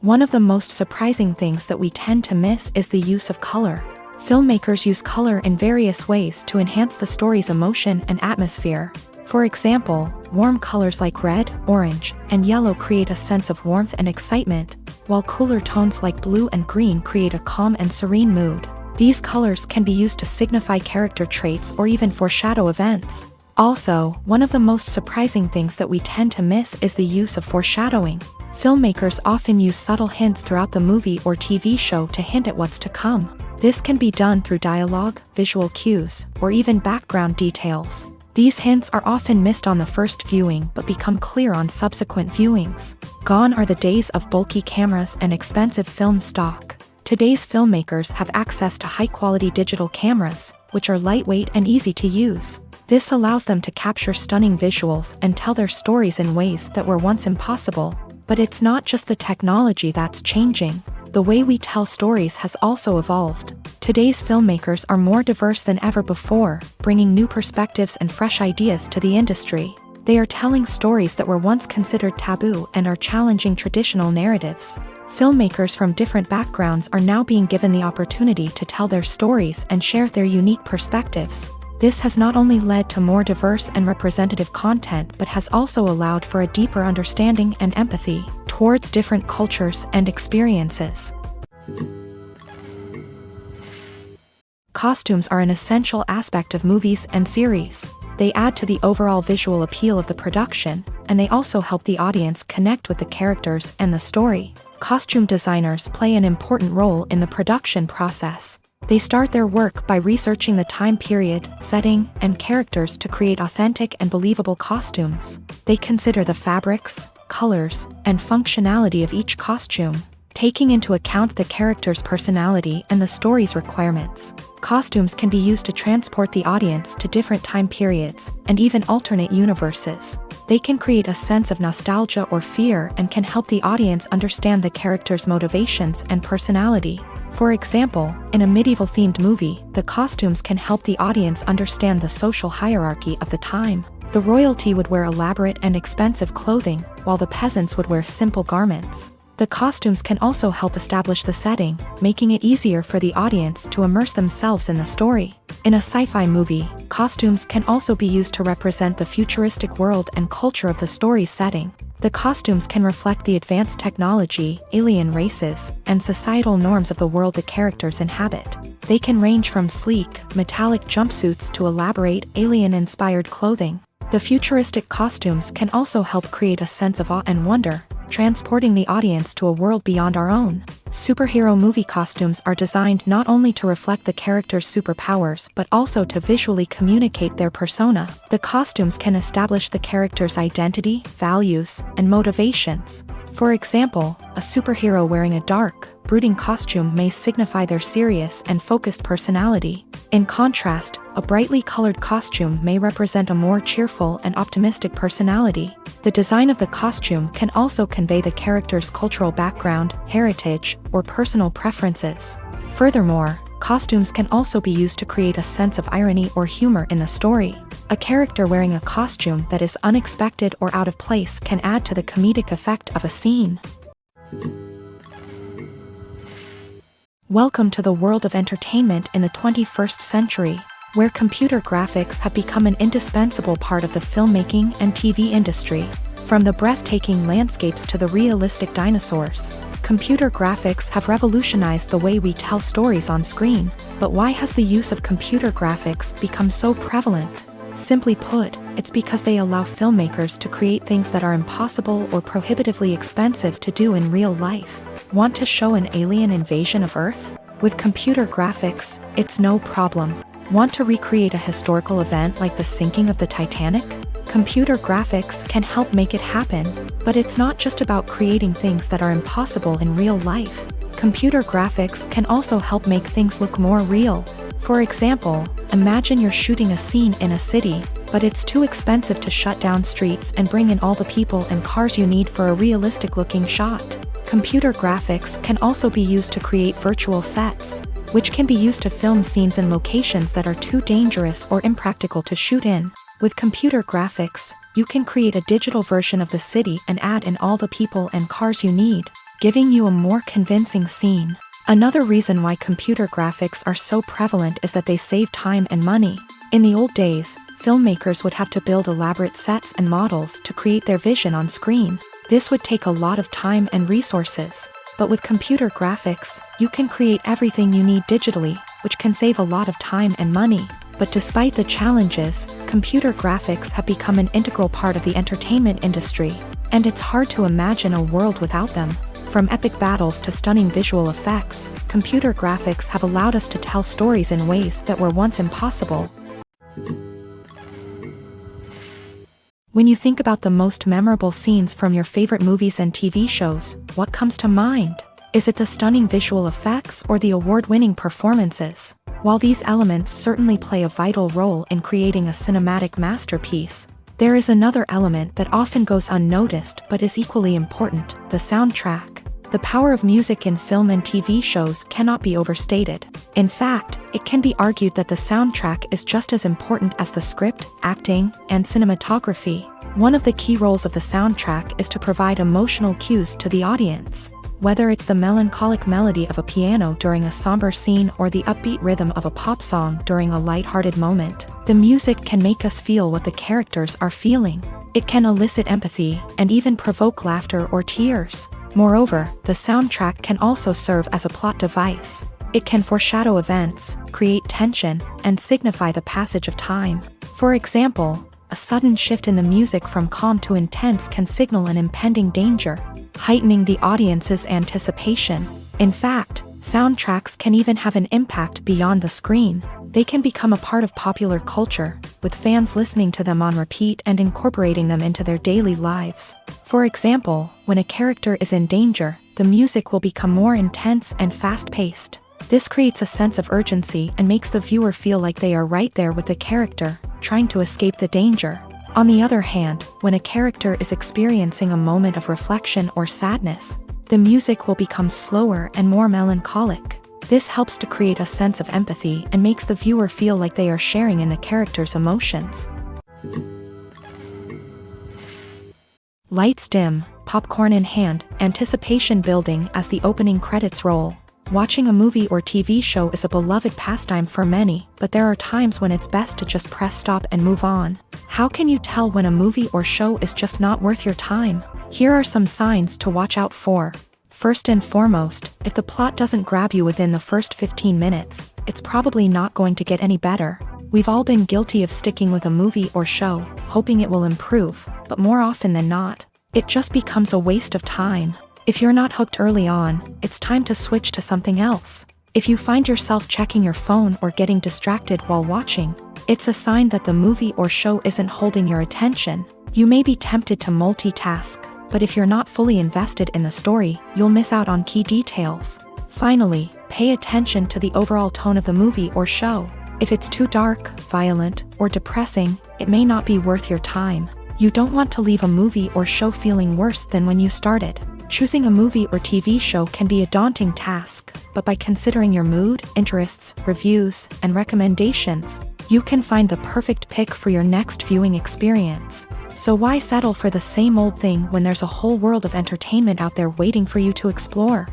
One of the most surprising things that we tend to miss is the use of color. Filmmakers use color in various ways to enhance the story's emotion and atmosphere. For example, warm colors like red, orange, and yellow create a sense of warmth and excitement, while cooler tones like blue and green create a calm and serene mood. These colors can be used to signify character traits or even foreshadow events. Also, one of the most surprising things that we tend to miss is the use of foreshadowing. Filmmakers often use subtle hints throughout the movie or TV show to hint at what's to come. This can be done through dialogue, visual cues, or even background details. These hints are often missed on the first viewing but become clear on subsequent viewings. Gone are the days of bulky cameras and expensive film stock. Today's filmmakers have access to high-quality digital cameras, which are lightweight and easy to use. This allows them to capture stunning visuals and tell their stories in ways that were once impossible. But it's not just the technology that's changing. The way we tell stories has also evolved. Today's filmmakers are more diverse than ever before, bringing new perspectives and fresh ideas to the industry. They are telling stories that were once considered taboo and are challenging traditional narratives. Filmmakers from different backgrounds are now being given the opportunity to tell their stories and share their unique perspectives. This has not only led to more diverse and representative content but has also allowed for a deeper understanding and empathy towards different cultures and experiences. Costumes are an essential aspect of movies and series. They add to the overall visual appeal of the production, and they also help the audience connect with the characters and the story. Costume designers play an important role in the production process. They start their work by researching the time period, setting, and characters to create authentic and believable costumes. They consider the fabrics, colors, and functionality of each costume, taking into account the character's personality and the story's requirements. Costumes can be used to transport the audience to different time periods, and even alternate universes. They can create a sense of nostalgia or fear and can help the audience understand the character's motivations and personality. For example, in a medieval-themed movie, the costumes can help the audience understand the social hierarchy of the time. The royalty would wear elaborate and expensive clothing, while the peasants would wear simple garments. The costumes can also help establish the setting, making it easier for the audience to immerse themselves in the story. In a sci-fi movie, costumes can also be used to represent the futuristic world and culture of the story's setting. The costumes can reflect the advanced technology, alien races, and societal norms of the world the characters inhabit. They can range from sleek, metallic jumpsuits to elaborate, alien-inspired clothing. The futuristic costumes can also help create a sense of awe and wonder, transporting the audience to a world beyond our own. Superhero movie costumes are designed not only to reflect the character's superpowers but also to visually communicate their persona. The costumes can establish the character's identity, values, and motivations. For example, a superhero wearing a dark, brooding costume may signify their serious and focused personality. In contrast, a brightly colored costume may represent a more cheerful and optimistic personality. The design of the costume can also convey the character's cultural background, heritage, or personal preferences. Furthermore, costumes can also be used to create a sense of irony or humor in the story. A character wearing a costume that is unexpected or out of place can add to the comedic effect of a scene. Welcome to the world of entertainment in the 21st century, where computer graphics have become an indispensable part of the filmmaking and TV industry. From the breathtaking landscapes to the realistic dinosaurs, computer graphics have revolutionized the way we tell stories on screen. But why has the use of computer graphics become so prevalent? Simply put, it's because they allow filmmakers to create things that are impossible or prohibitively expensive to do in real life. Want to show an alien invasion of Earth? With computer graphics, it's no problem. Want to recreate a historical event like the sinking of the Titanic? Computer graphics can help make it happen, but it's not just about creating things that are impossible in real life. Computer graphics can also help make things look more real. For example, imagine you're shooting a scene in a city, but it's too expensive to shut down streets and bring in all the people and cars you need for a realistic-looking shot. Computer graphics can also be used to create virtual sets, which can be used to film scenes in locations that are too dangerous or impractical to shoot in. With computer graphics, you can create a digital version of the city and add in all the people and cars you need, giving you a more convincing scene. Another reason why computer graphics are so prevalent is that they save time and money. In the old days, filmmakers would have to build elaborate sets and models to create their vision on screen. This would take a lot of time and resources. But with computer graphics, you can create everything you need digitally, which can save a lot of time and money. But despite the challenges, computer graphics have become an integral part of the entertainment industry, and it's hard to imagine a world without them. From epic battles to stunning visual effects, computer graphics have allowed us to tell stories in ways that were once impossible. When you think about the most memorable scenes from your favorite movies and TV shows, what comes to mind? Is it the stunning visual effects or the award-winning performances? While these elements certainly play a vital role in creating a cinematic masterpiece, there is another element that often goes unnoticed but is equally important: the soundtrack. The power of music in film and TV shows cannot be overstated. In fact, it can be argued that the soundtrack is just as important as the script, acting, and cinematography. One of the key roles of the soundtrack is to provide emotional cues to the audience. Whether it's the melancholic melody of a piano during a somber scene or the upbeat rhythm of a pop song during a light-hearted moment, the music can make us feel what the characters are feeling. It can elicit empathy and even provoke laughter or tears. Moreover, the soundtrack can also serve as a plot device. It can foreshadow events, create tension, and signify the passage of time. For example, a sudden shift in the music from calm to intense can signal an impending danger, heightening the audience's anticipation. In fact, soundtracks can even have an impact beyond the screen. They can become a part of popular culture, with fans listening to them on repeat and incorporating them into their daily lives. For example, when a character is in danger, the music will become more intense and fast-paced. This creates a sense of urgency and makes the viewer feel like they are right there with the character, trying to escape the danger. On the other hand, when a character is experiencing a moment of reflection or sadness, the music will become slower and more melancholic. This helps to create a sense of empathy and makes the viewer feel like they are sharing in the character's emotions. Lights dim, popcorn in hand, anticipation building as the opening credits roll. Watching a movie or TV show is a beloved pastime for many, but there are times when it's best to just press stop and move on. How can you tell when a movie or show is just not worth your time? Here are some signs to watch out for. First and foremost, if the plot doesn't grab you within the first 15 minutes, it's probably not going to get any better. We've all been guilty of sticking with a movie or show, hoping it will improve, but more often than not, it just becomes a waste of time. If you're not hooked early on, it's time to switch to something else. If you find yourself checking your phone or getting distracted while watching, it's a sign that the movie or show isn't holding your attention. You may be tempted to multitask, but if you're not fully invested in the story, you'll miss out on key details. Finally, pay attention to the overall tone of the movie or show. If it's too dark, violent, or depressing, it may not be worth your time. You don't want to leave a movie or show feeling worse than when you started. Choosing a movie or TV show can be a daunting task, but by considering your mood, interests, reviews, and recommendations, you can find the perfect pick for your next viewing experience. So why settle for the same old thing when there's a whole world of entertainment out there waiting for you to explore?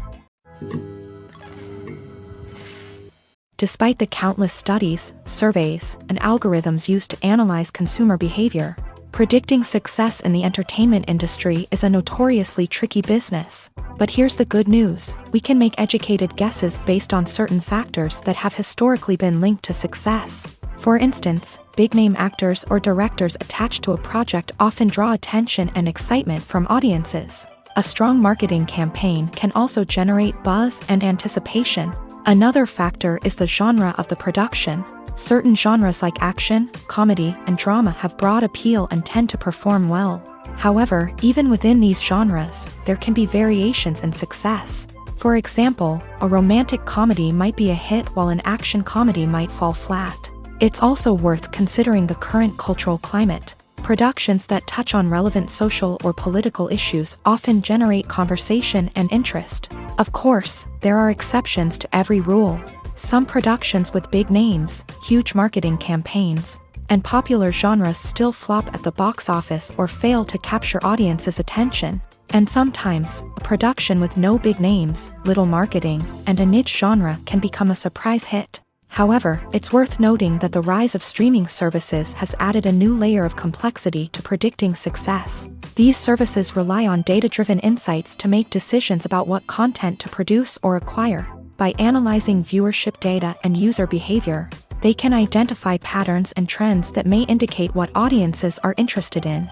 Despite the countless studies, surveys, and algorithms used to analyze consumer behavior, predicting success in the entertainment industry is a notoriously tricky business. But here's the good news: we can make educated guesses based on certain factors that have historically been linked to success. For instance, big-name actors or directors attached to a project often draw attention and excitement from audiences. A strong marketing campaign can also generate buzz and anticipation. Another factor is the genre of the production. Certain genres like action, comedy, and drama have broad appeal and tend to perform well. However, even within these genres, there can be variations in success. For example, a romantic comedy might be a hit while an action comedy might fall flat. It's also worth considering the current cultural climate. Productions that touch on relevant social or political issues often generate conversation and interest. Of course, there are exceptions to every rule. Some productions with big names, huge marketing campaigns, and popular genres still flop at the box office or fail to capture audiences' attention. And sometimes, a production with no big names, little marketing, and a niche genre can become a surprise hit. However, it's worth noting that the rise of streaming services has added a new layer of complexity to predicting success. These services rely on data-driven insights to make decisions about what content to produce or acquire. By analyzing viewership data and user behavior, they can identify patterns and trends that may indicate what audiences are interested in.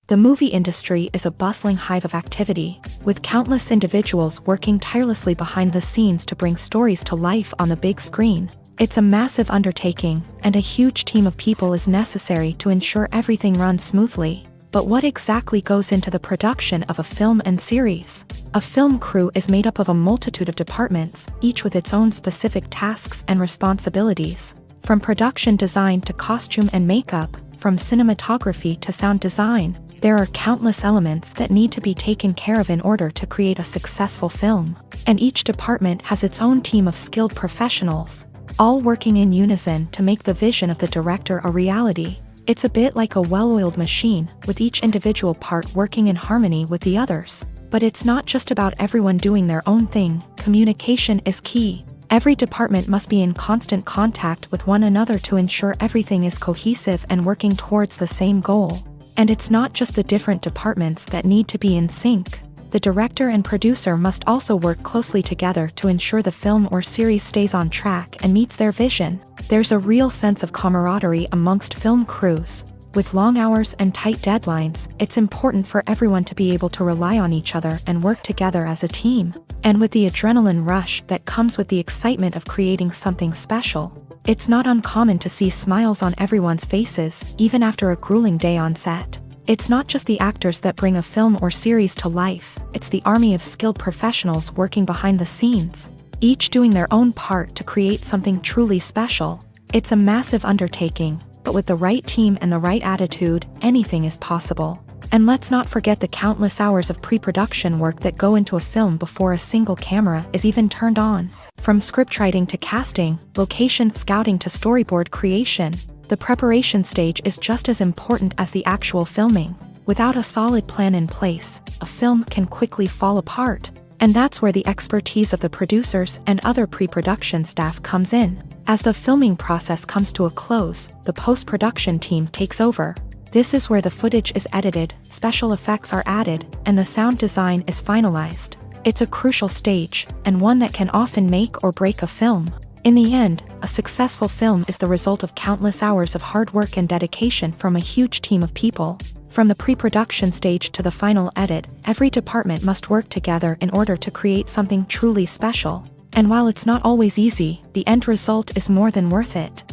The movie industry is a bustling hive of activity, with countless individuals working tirelessly behind the scenes to bring stories to life on the big screen. It's a massive undertaking, and a huge team of people is necessary to ensure everything runs smoothly. But what exactly goes into the production of a film and series? A film crew is made up of a multitude of departments, each with its own specific tasks and responsibilities. From production design to costume and makeup, from cinematography to sound design, there are countless elements that need to be taken care of in order to create a successful film. And each department has its own team of skilled professionals, all working in unison to make the vision of the director a reality. It's a bit like a well-oiled machine, with each individual part working in harmony with the others. But it's not just about everyone doing their own thing. Communication is key. Every department must be in constant contact with one another to ensure everything is cohesive and working towards the same goal. And it's not just the different departments that need to be in sync. The director and producer must also work closely together to ensure the film or series stays on track and meets their vision. There's a real sense of camaraderie amongst film crews. With long hours and tight deadlines, it's important for everyone to be able to rely on each other and work together as a team. And with the adrenaline rush that comes with the excitement of creating something special, it's not uncommon to see smiles on everyone's faces, even after a grueling day on set. It's not just the actors that bring a film or series to life, it's the army of skilled professionals working behind the scenes, each doing their own part to create something truly special. It's a massive undertaking, but with the right team and the right attitude, anything is possible. And let's not forget the countless hours of pre-production work that go into a film before a single camera is even turned on. From scriptwriting to casting, location scouting to storyboard creation, the preparation stage is just as important as the actual filming. Without a solid plan in place, a film can quickly fall apart. And that's where the expertise of the producers and other pre-production staff comes in. As the filming process comes to a close, the post-production team takes over. This is where the footage is edited, special effects are added, and the sound design is finalized. It's a crucial stage, and one that can often make or break a film. In the end, a successful film is the result of countless hours of hard work and dedication from a huge team of people. From the pre-production stage to the final edit, every department must work together in order to create something truly special. And while it's not always easy, the end result is more than worth it.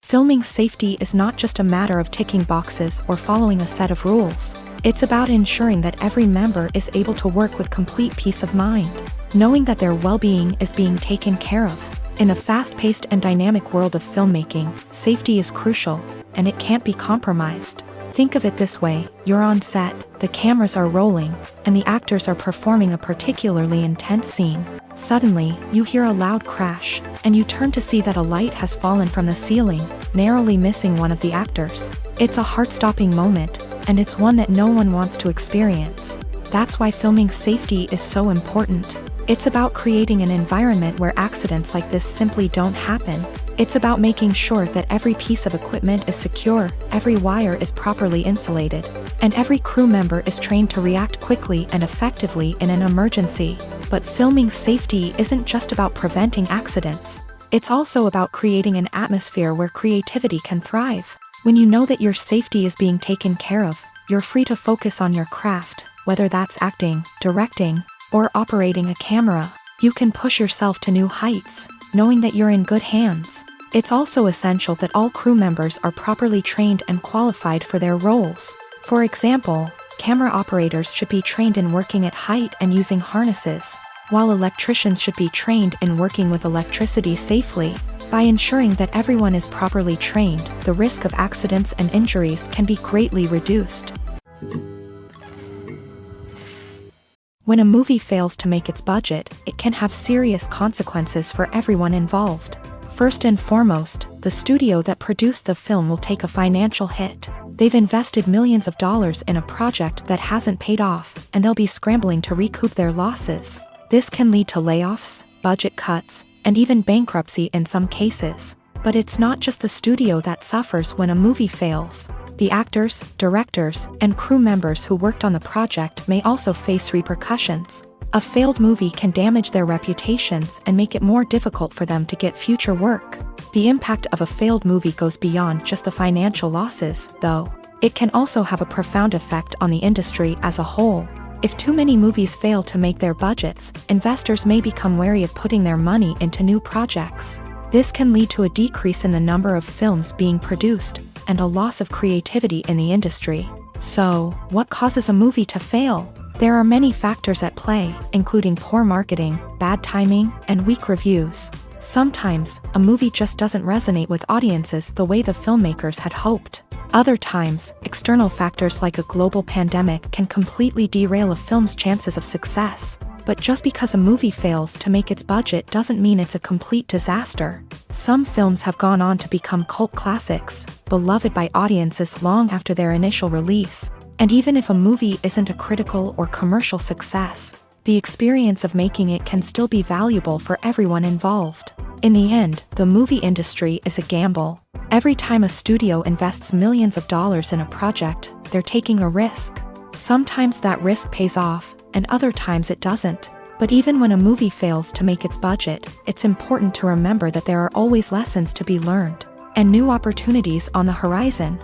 Filming safety is not just a matter of ticking boxes or following a set of rules. It's about ensuring that every member is able to work with complete peace of mind, knowing that their well-being is being taken care of. In a fast-paced and dynamic world of filmmaking, safety is crucial, and it can't be compromised. Think of it this way: you're on set, the cameras are rolling, and the actors are performing a particularly intense scene. Suddenly, you hear a loud crash, and you turn to see that a light has fallen from the ceiling, narrowly missing one of the actors. It's a heart-stopping moment, and it's one that no one wants to experience. That's why filming safety is so important. It's about creating an environment where accidents like this simply don't happen. It's about making sure that every piece of equipment is secure, every wire is properly insulated, and every crew member is trained to react quickly and effectively in an emergency. But filming safety isn't just about preventing accidents. It's also about creating an atmosphere where creativity can thrive. When you know that your safety is being taken care of, you're free to focus on your craft, whether that's acting, directing, or operating a camera. You can push yourself to new heights, knowing that you're in good hands. It's also essential that all crew members are properly trained and qualified for their roles. For example, camera operators should be trained in working at height and using harnesses, while electricians should be trained in working with electricity safely. By ensuring that everyone is properly trained, the risk of accidents and injuries can be greatly reduced. When a movie fails to make its budget, it can have serious consequences for everyone involved. First and foremost, the studio that produced the film will take a financial hit. They've invested millions of dollars in a project that hasn't paid off, and they'll be scrambling to recoup their losses. This can lead to layoffs, budget cuts, and even bankruptcy in some cases. But it's not just the studio that suffers when a movie fails. The actors, directors, and crew members who worked on the project may also face repercussions. A failed movie can damage their reputations and make it more difficult for them to get future work. The impact of a failed movie goes beyond just the financial losses, though. It can also have a profound effect on the industry as a whole. If too many movies fail to make their budgets, investors may become wary of putting their money into new projects. This can lead to a decrease in the number of films being produced, and a loss of creativity in the industry. So, what causes a movie to fail? There are many factors at play, including poor marketing, bad timing, and weak reviews. Sometimes, a movie just doesn't resonate with audiences the way the filmmakers had hoped. Other times, external factors like a global pandemic can completely derail a film's chances of success. But just because a movie fails to make its budget doesn't mean it's a complete disaster. Some films have gone on to become cult classics, beloved by audiences long after their initial release. And even if a movie isn't a critical or commercial success, the experience of making it can still be valuable for everyone involved. In the end, the movie industry is a gamble. Every time a studio invests millions of dollars in a project, they're taking a risk. Sometimes that risk pays off, and other times it doesn't. But even when a movie fails to make its budget, it's important to remember that there are always lessons to be learned, and new opportunities on the horizon.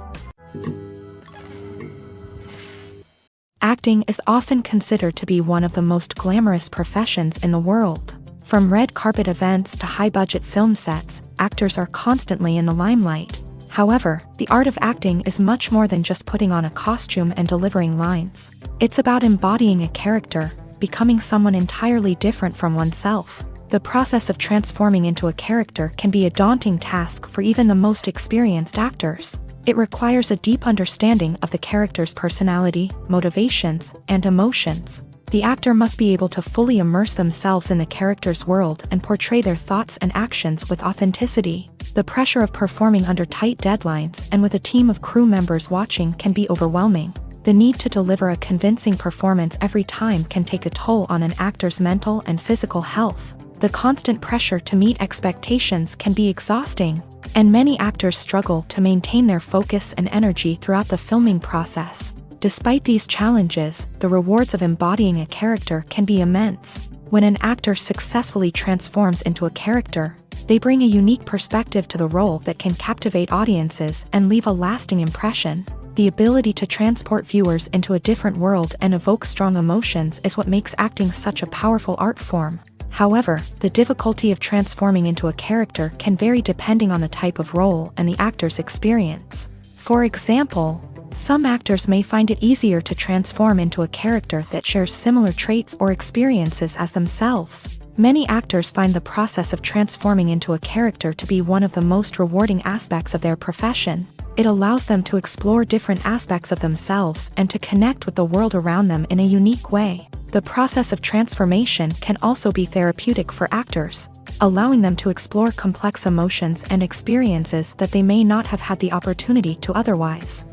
Acting is often considered to be one of the most glamorous professions in the world. From red carpet events to high-budget film sets, actors are constantly in the limelight. However, the art of acting is much more than just putting on a costume and delivering lines. It's about embodying a character, becoming someone entirely different from oneself. The process of transforming into a character can be a daunting task for even the most experienced actors. It requires a deep understanding of the character's personality, motivations, and emotions. The actor must be able to fully immerse themselves in the character's world and portray their thoughts and actions with authenticity. The pressure of performing under tight deadlines and with a team of crew members watching can be overwhelming. The need to deliver a convincing performance every time can take a toll on an actor's mental and physical health. The constant pressure to meet expectations can be exhausting, and many actors struggle to maintain their focus and energy throughout the filming process. Despite these challenges, the rewards of embodying a character can be immense. When an actor successfully transforms into a character, they bring a unique perspective to the role that can captivate audiences and leave a lasting impression. The ability to transport viewers into a different world and evoke strong emotions is what makes acting such a powerful art form. However, the difficulty of transforming into a character can vary depending on the type of role and the actor's experience. For example, some actors may find it easier to transform into a character that shares similar traits or experiences as themselves. Many actors find the process of transforming into a character to be one of the most rewarding aspects of their profession. It allows them to explore different aspects of themselves and to connect with the world around them in a unique way. The process of transformation can also be therapeutic for actors, allowing them to explore complex emotions and experiences that they may not have had the opportunity to otherwise.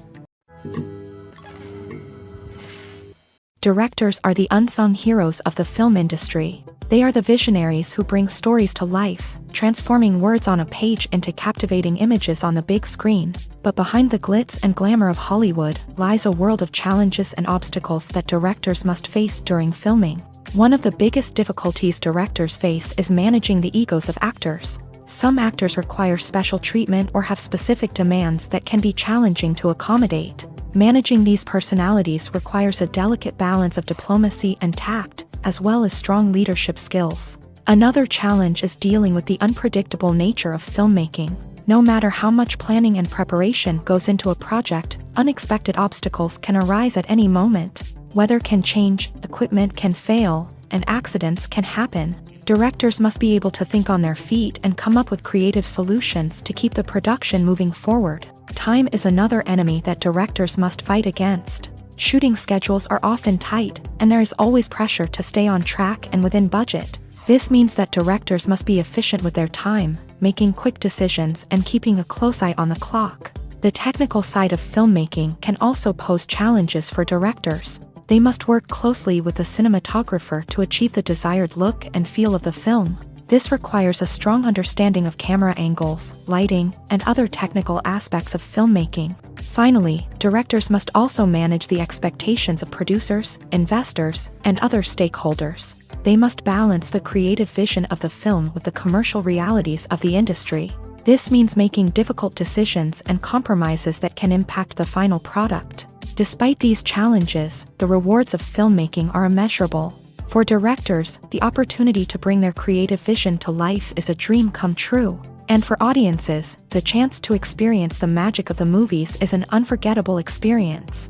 Directors are the unsung heroes of the film industry. They are the visionaries who bring stories to life, transforming words on a page into captivating images on the big screen. But behind the glitz and glamour of Hollywood lies a world of challenges and obstacles that directors must face during filming. One of the biggest difficulties directors face is managing the egos of actors. Some actors require special treatment or have specific demands that can be challenging to accommodate. Managing these personalities requires a delicate balance of diplomacy and tact, as well as strong leadership skills. Another challenge is dealing with the unpredictable nature of filmmaking. No matter how much planning and preparation goes into a project, unexpected obstacles can arise at any moment. Weather can change, equipment can fail, and accidents can happen. Directors must be able to think on their feet and come up with creative solutions to keep the production moving forward. Time is another enemy that directors must fight against. Shooting schedules are often tight, and there is always pressure to stay on track and within budget. This means that directors must be efficient with their time, making quick decisions and keeping a close eye on the clock. The technical side of filmmaking can also pose challenges for directors. They must work closely with the cinematographer to achieve the desired look and feel of the film. This requires a strong understanding of camera angles, lighting, and other technical aspects of filmmaking. Finally, directors must also manage the expectations of producers, investors, and other stakeholders. They must balance the creative vision of the film with the commercial realities of the industry. This means making difficult decisions and compromises that can impact the final product. Despite these challenges, the rewards of filmmaking are immeasurable. For directors, the opportunity to bring their creative vision to life is a dream come true. And for audiences, the chance to experience the magic of the movies is an unforgettable experience.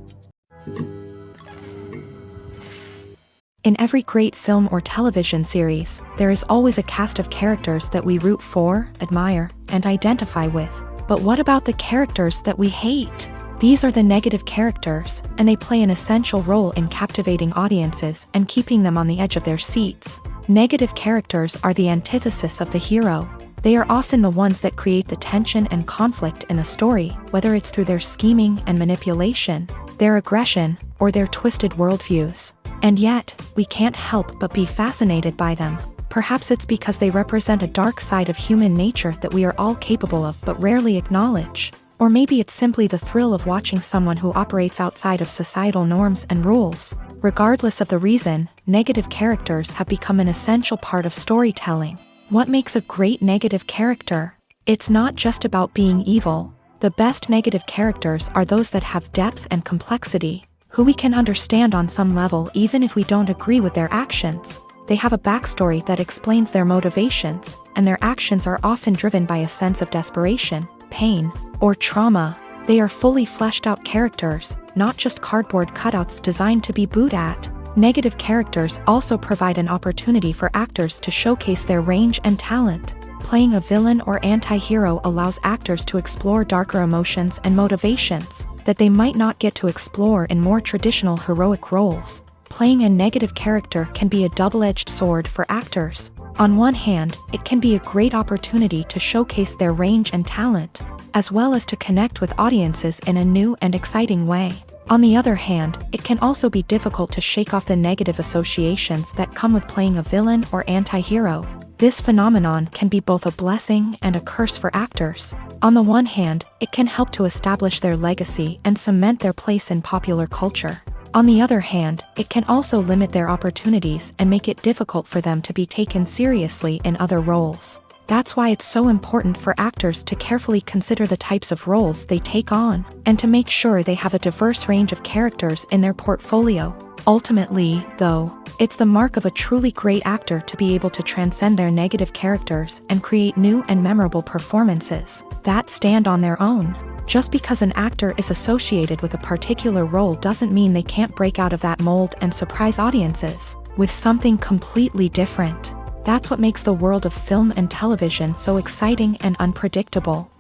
In every great film or television series, there is always a cast of characters that we root for, admire, and identify with. But what about the characters that we hate? These are the negative characters, and they play an essential role in captivating audiences and keeping them on the edge of their seats. Negative characters are the antithesis of the hero. They are often the ones that create the tension and conflict in the story, whether it's through their scheming and manipulation, their aggression, or their twisted worldviews. And yet, we can't help but be fascinated by them. Perhaps it's because they represent a dark side of human nature that we are all capable of but rarely acknowledge. Or maybe it's simply the thrill of watching someone who operates outside of societal norms and rules. Regardless of the reason, negative characters have become an essential part of storytelling. What makes a great negative character? It's not just about being evil. The best negative characters are those that have depth and complexity, who we can understand on some level even if we don't agree with their actions. They have a backstory that explains their motivations, and their actions are often driven by a sense of desperation, pain, or trauma. They are fully fleshed out characters, not just cardboard cutouts designed to be booed at. Negative characters also provide an opportunity for actors to showcase their range and talent. Playing a villain or anti-hero allows actors to explore darker emotions and motivations that they might not get to explore in more traditional heroic roles. Playing a negative character can be a double-edged sword for actors. On one hand, it can be a great opportunity to showcase their range and talent, as well as to connect with audiences in a new and exciting way. On the other hand, it can also be difficult to shake off the negative associations that come with playing a villain or anti-hero. This phenomenon can be both a blessing and a curse for actors. On the one hand, it can help to establish their legacy and cement their place in popular culture. On the other hand, it can also limit their opportunities and make it difficult for them to be taken seriously in other roles. That's why it's so important for actors to carefully consider the types of roles they take on, and to make sure they have a diverse range of characters in their portfolio. Ultimately, though, it's the mark of a truly great actor to be able to transcend their negative characters and create new and memorable performances that stand on their own. Just because an actor is associated with a particular role doesn't mean they can't break out of that mold and surprise audiences with something completely different. That's what makes the world of film and television so exciting and unpredictable.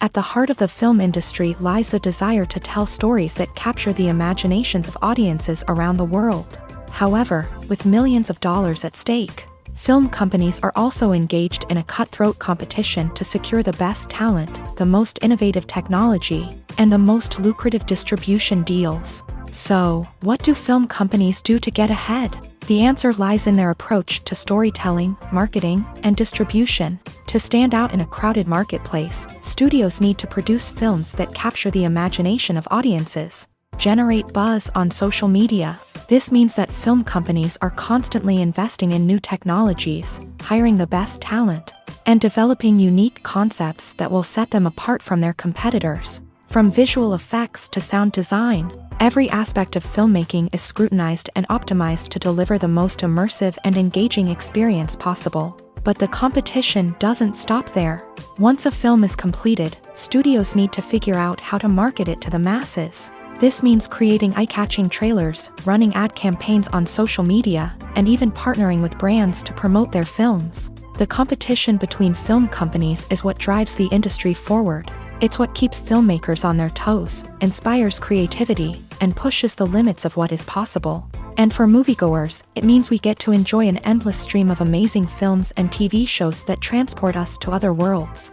At the heart of the film industry lies the desire to tell stories that capture the imaginations of audiences around the world. However, with millions of dollars at stake, film companies are also engaged in a cutthroat competition to secure the best talent, the most innovative technology, and the most lucrative distribution deals. So, what do film companies do to get ahead? The answer lies in their approach to storytelling, marketing, and distribution. To stand out in a crowded marketplace, studios need to produce films that capture the imagination of audiences, generate buzz on social media. This means that film companies are constantly investing in new technologies, hiring the best talent, and developing unique concepts that will set them apart from their competitors. From visual effects to sound design, every aspect of filmmaking is scrutinized and optimized to deliver the most immersive and engaging experience possible. But the competition doesn't stop there. Once a film is completed, studios need to figure out how to market it to the masses. This means creating eye-catching trailers, running ad campaigns on social media, and even partnering with brands to promote their films. The competition between film companies is what drives the industry forward. It's what keeps filmmakers on their toes, inspires creativity, and pushes the limits of what is possible. And for moviegoers, it means we get to enjoy an endless stream of amazing films and TV shows that transport us to other worlds.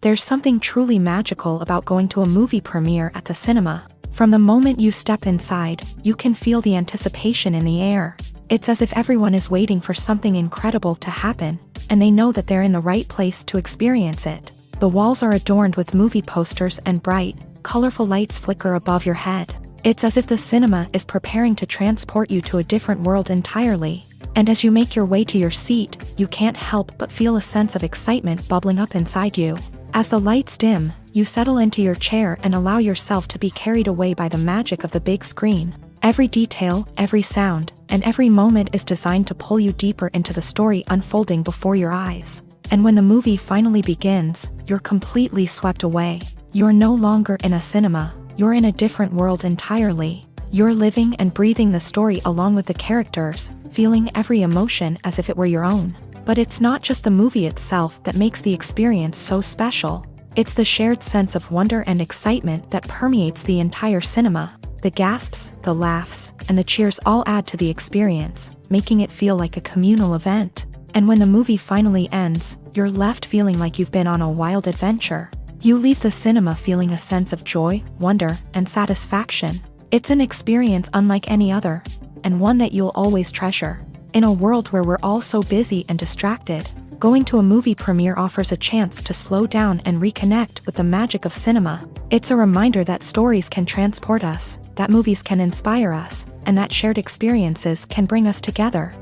There's something truly magical about going to a movie premiere at the cinema. From the moment you step inside, you can feel the anticipation in the air. It's as if everyone is waiting for something incredible to happen, and they know that they're in the right place to experience it. The walls are adorned with movie posters and bright, colorful lights flicker above your head. It's as if the cinema is preparing to transport you to a different world entirely. And as you make your way to your seat, you can't help but feel a sense of excitement bubbling up inside you. As the lights dim, you settle into your chair and allow yourself to be carried away by the magic of the big screen. Every detail, every sound, and every moment is designed to pull you deeper into the story unfolding before your eyes. And when the movie finally begins, you're completely swept away. You're no longer in a cinema, you're in a different world entirely. You're living and breathing the story along with the characters, feeling every emotion as if it were your own. But it's not just the movie itself that makes the experience so special. It's the shared sense of wonder and excitement that permeates the entire cinema. The gasps, the laughs, and the cheers all add to the experience, making it feel like a communal event. And when the movie finally ends, you're left feeling like you've been on a wild adventure. You leave the cinema feeling a sense of joy, wonder, and satisfaction. It's an experience unlike any other, and one that you'll always treasure. In a world where we're all so busy and distracted, going to a movie premiere offers a chance to slow down and reconnect with the magic of cinema. It's a reminder that stories can transport us, that movies can inspire us, and that shared experiences can bring us together.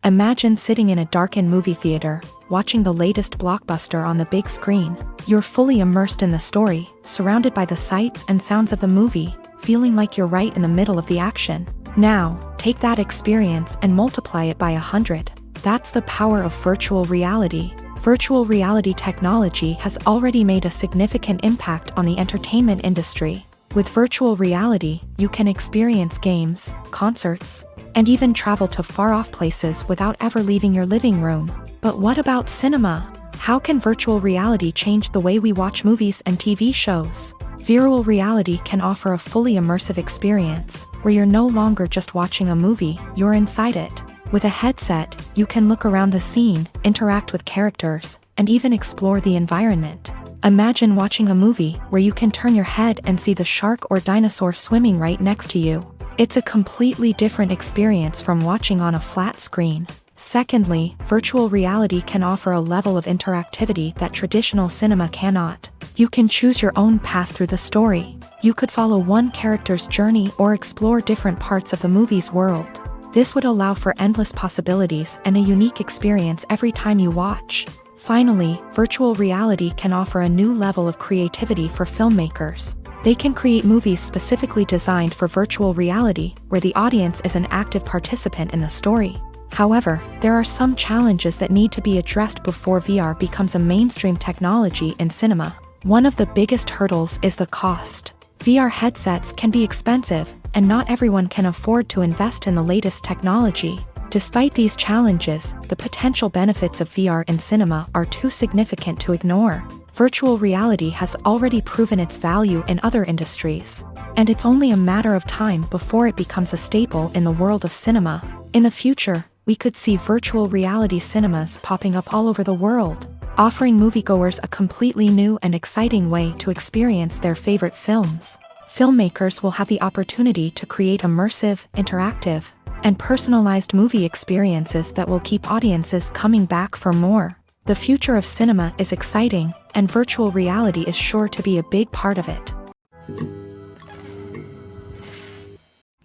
Imagine sitting in a darkened movie theater, watching the latest blockbuster on the big screen. You're fully immersed in the story, surrounded by the sights and sounds of the movie, feeling like you're right in the middle of the action. Now, Take that experience and multiply it by 100. That's the power of virtual reality. Virtual reality technology has already made a significant impact on the entertainment industry. With virtual reality, you can experience games, concerts, and even travel to far-off places without ever leaving your living room. But what about cinema? How can virtual reality change the way we watch movies and TV shows? Virtual reality can offer a fully immersive experience, where you're no longer just watching a movie, you're inside it. With a headset, you can look around the scene, interact with characters, and even explore the environment. Imagine watching a movie where you can turn your head and see the shark or dinosaur swimming right next to you. It's a completely different experience from watching on a flat screen. Secondly, virtual reality can offer a level of interactivity that traditional cinema cannot. You can choose your own path through the story. You could follow one character's journey or explore different parts of the movie's world. This would allow for endless possibilities and a unique experience every time you watch. Finally, virtual reality can offer a new level of creativity for filmmakers. They can create movies specifically designed for virtual reality, where the audience is an active participant in the story. However, there are some challenges that need to be addressed before VR becomes a mainstream technology in cinema. One of the biggest hurdles is the cost. VR headsets can be expensive, and not everyone can afford to invest in the latest technology. Despite these challenges, the potential benefits of VR in cinema are too significant to ignore. Virtual reality has already proven its value in other industries, and it's only a matter of time before it becomes a staple in the world of cinema. In the future, we could see virtual reality cinemas popping up all over the world, offering moviegoers a completely new and exciting way to experience their favorite films. Filmmakers will have the opportunity to create immersive, interactive, and personalized movie experiences that will keep audiences coming back for more. The future of cinema is exciting, and virtual reality is sure to be a big part of it.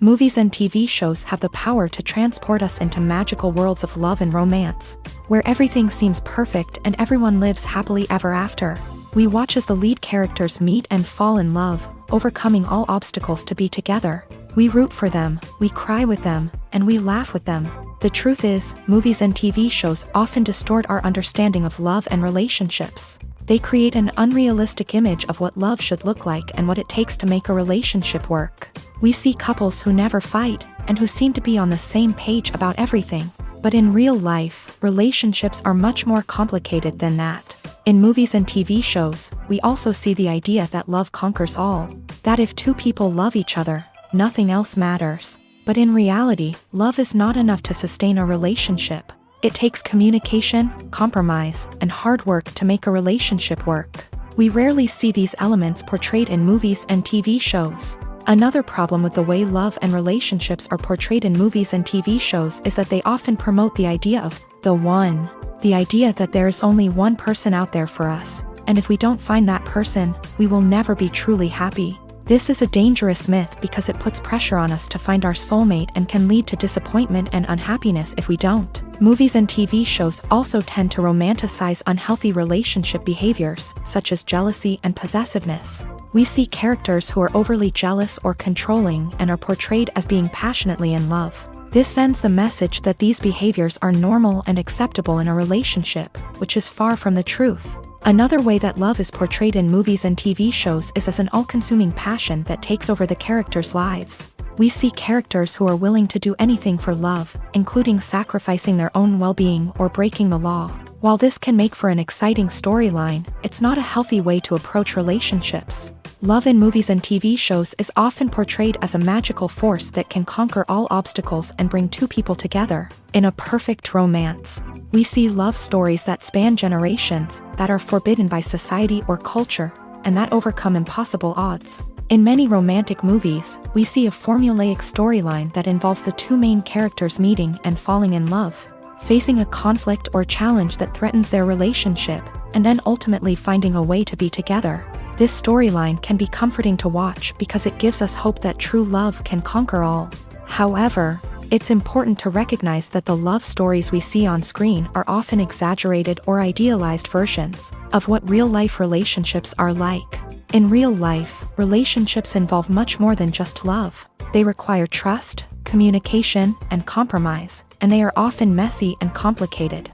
Movies and TV shows have the power to transport us into magical worlds of love and romance, where everything seems perfect and everyone lives happily ever after. We watch as the lead characters meet and fall in love, overcoming all obstacles to be together. We root for them, we cry with them, and we laugh with them. The truth is, movies and TV shows often distort our understanding of love and relationships. They create an unrealistic image of what love should look like and what it takes to make a relationship work. We see couples who never fight, and who seem to be on the same page about everything. But in real life, relationships are much more complicated than that. In movies and TV shows, we also see the idea that love conquers all. That if two people love each other, nothing else matters. But in reality, love is not enough to sustain a relationship. It takes communication, compromise, and hard work to make a relationship work. We rarely see these elements portrayed in movies and TV shows. Another problem with the way love and relationships are portrayed in movies and TV shows is that they often promote the idea of the one. The idea that there is only one person out there for us, and if we don't find that person, we will never be truly happy. This is a dangerous myth because it puts pressure on us to find our soulmate and can lead to disappointment and unhappiness if we don't. Movies and TV shows also tend to romanticize unhealthy relationship behaviors, such as jealousy and possessiveness. We see characters who are overly jealous or controlling and are portrayed as being passionately in love. This sends the message that these behaviors are normal and acceptable in a relationship, which is far from the truth. Another way that love is portrayed in movies and TV shows is as an all-consuming passion that takes over the characters' lives. We see characters who are willing to do anything for love, including sacrificing their own well-being or breaking the law. While this can make for an exciting storyline, it's not a healthy way to approach relationships. Love in movies and TV shows is often portrayed as a magical force that can conquer all obstacles and bring two people together. In a perfect romance, we see love stories that span generations, that are forbidden by society or culture, and that overcome impossible odds. In many romantic movies, we see a formulaic storyline that involves the two main characters meeting and falling in love, facing a conflict or challenge that threatens their relationship, and then ultimately finding a way to be together. This storyline can be comforting to watch because it gives us hope that true love can conquer all. However, it's important to recognize that the love stories we see on screen are often exaggerated or idealized versions of what real-life relationships are like. In real life, relationships involve much more than just love. They require trust, communication, and compromise, and they are often messy and complicated.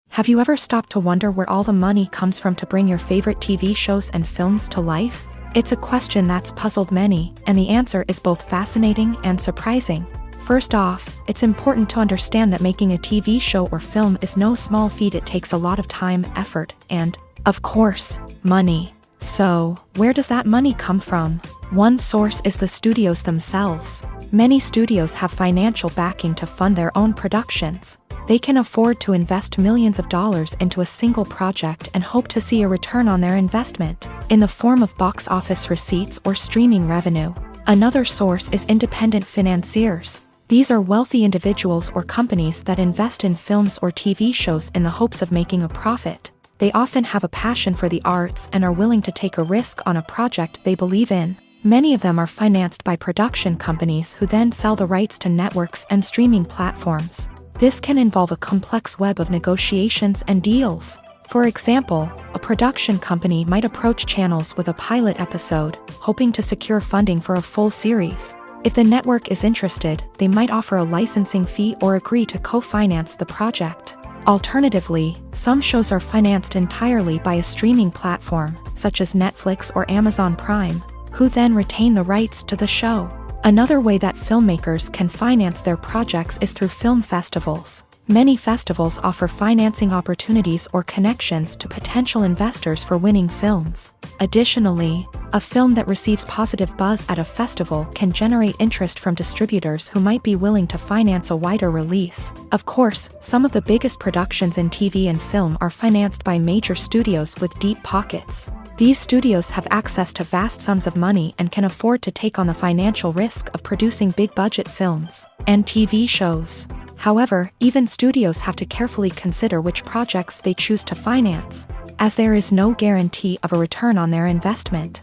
Have you ever stopped to wonder where all the money comes from to bring your favorite TV shows and films to life? It's a question that's puzzled many, and the answer is both fascinating and surprising. First off, it's important to understand that making a TV show or film is no small feat. It takes a lot of time, effort, and, of course, money. So, where does that money come from? One source is the studios themselves. Many studios have financial backing to fund their own productions. They can afford to invest millions of dollars into a single project and hope to see a return on their investment, in the form of box office receipts or streaming revenue. Another source is independent financiers. These are wealthy individuals or companies that invest in films or TV shows in the hopes of making a profit. They often have a passion for the arts and are willing to take a risk on a project they believe in. Many of them are financed by production companies who then sell the rights to networks and streaming platforms. This can involve a complex web of negotiations and deals. For example, a production company might approach channels with a pilot episode, hoping to secure funding for a full series. If the network is interested, they might offer a licensing fee or agree to co-finance the project. Alternatively, some shows are financed entirely by a streaming platform, such as Netflix or Amazon Prime, who then retain the rights to the show. Another way that filmmakers can finance their projects is through film festivals. Many festivals offer financing opportunities or connections to potential investors for winning films. Additionally, a film that receives positive buzz at a festival can generate interest from distributors who might be willing to finance a wider release. Of course, some of the biggest productions in TV and film are financed by major studios with deep pockets. These studios have access to vast sums of money and can afford to take on the financial risk of producing big-budget films and TV shows. However, even studios have to carefully consider which projects they choose to finance, as there is no guarantee of a return on their investment.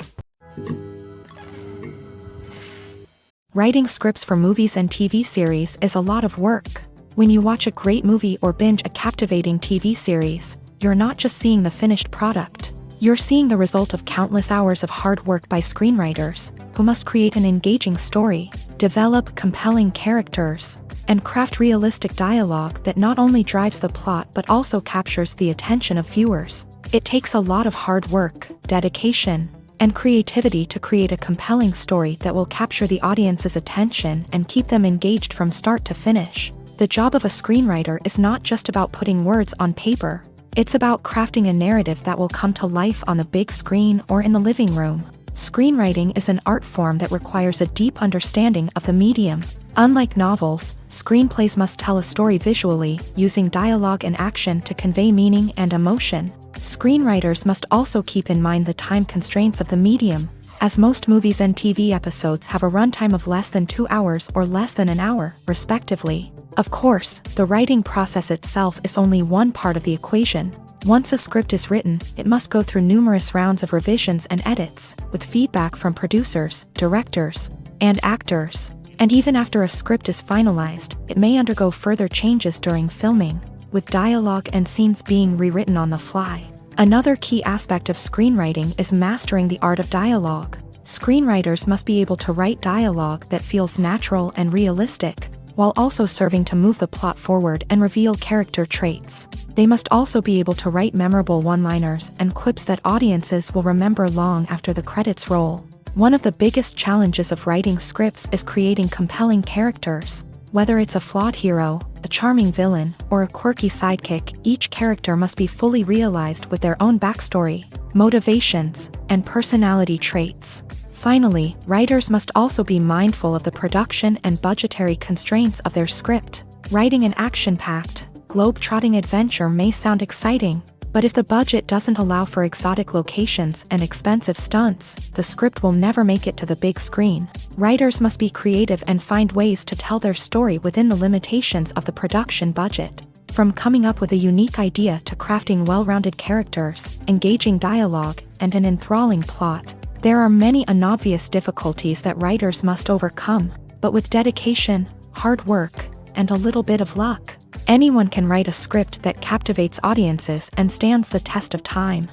Writing scripts for movies and TV series is a lot of work. When you watch a great movie or binge a captivating TV series, you're not just seeing the finished product. You're seeing the result of countless hours of hard work by screenwriters, who must create an engaging story, develop compelling characters, and craft realistic dialogue that not only drives the plot but also captures the attention of viewers. It takes a lot of hard work, dedication, and creativity to create a compelling story that will capture the audience's attention and keep them engaged from start to finish. The job of a screenwriter is not just about putting words on paper. It's about crafting a narrative that will come to life on the big screen or in the living room. Screenwriting is an art form that requires a deep understanding of the medium. Unlike novels, screenplays must tell a story visually, using dialogue and action to convey meaning and emotion. Screenwriters must also keep in mind the time constraints of the medium, as most movies and TV episodes have a runtime of less than 2 hours or less than an hour, respectively. Of course, the writing process itself is only one part of the equation. Once a script is written, it must go through numerous rounds of revisions and edits, with feedback from producers, directors, and actors. And even after a script is finalized, it may undergo further changes during filming, with dialogue and scenes being rewritten on the fly. Another key aspect of screenwriting is mastering the art of dialogue. Screenwriters must be able to write dialogue that feels natural and realistic, while also serving to move the plot forward and reveal character traits. They must also be able to write memorable one-liners and quips that audiences will remember long after the credits roll. One of the biggest challenges of writing scripts is creating compelling characters. Whether it's a flawed hero, a charming villain, or a quirky sidekick, each character must be fully realized with their own backstory, motivations, and personality traits. Finally, writers must also be mindful of the production and budgetary constraints of their script. Writing an action-packed, globe-trotting adventure may sound exciting, but if the budget doesn't allow for exotic locations and expensive stunts, the script will never make it to the big screen. Writers must be creative and find ways to tell their story within the limitations of the production budget. From coming up with a unique idea to crafting well-rounded characters, engaging dialogue, and an enthralling plot, there are many unobvious difficulties that writers must overcome, but with dedication, hard work, and a little bit of luck, anyone can write a script that captivates audiences and stands the test of time.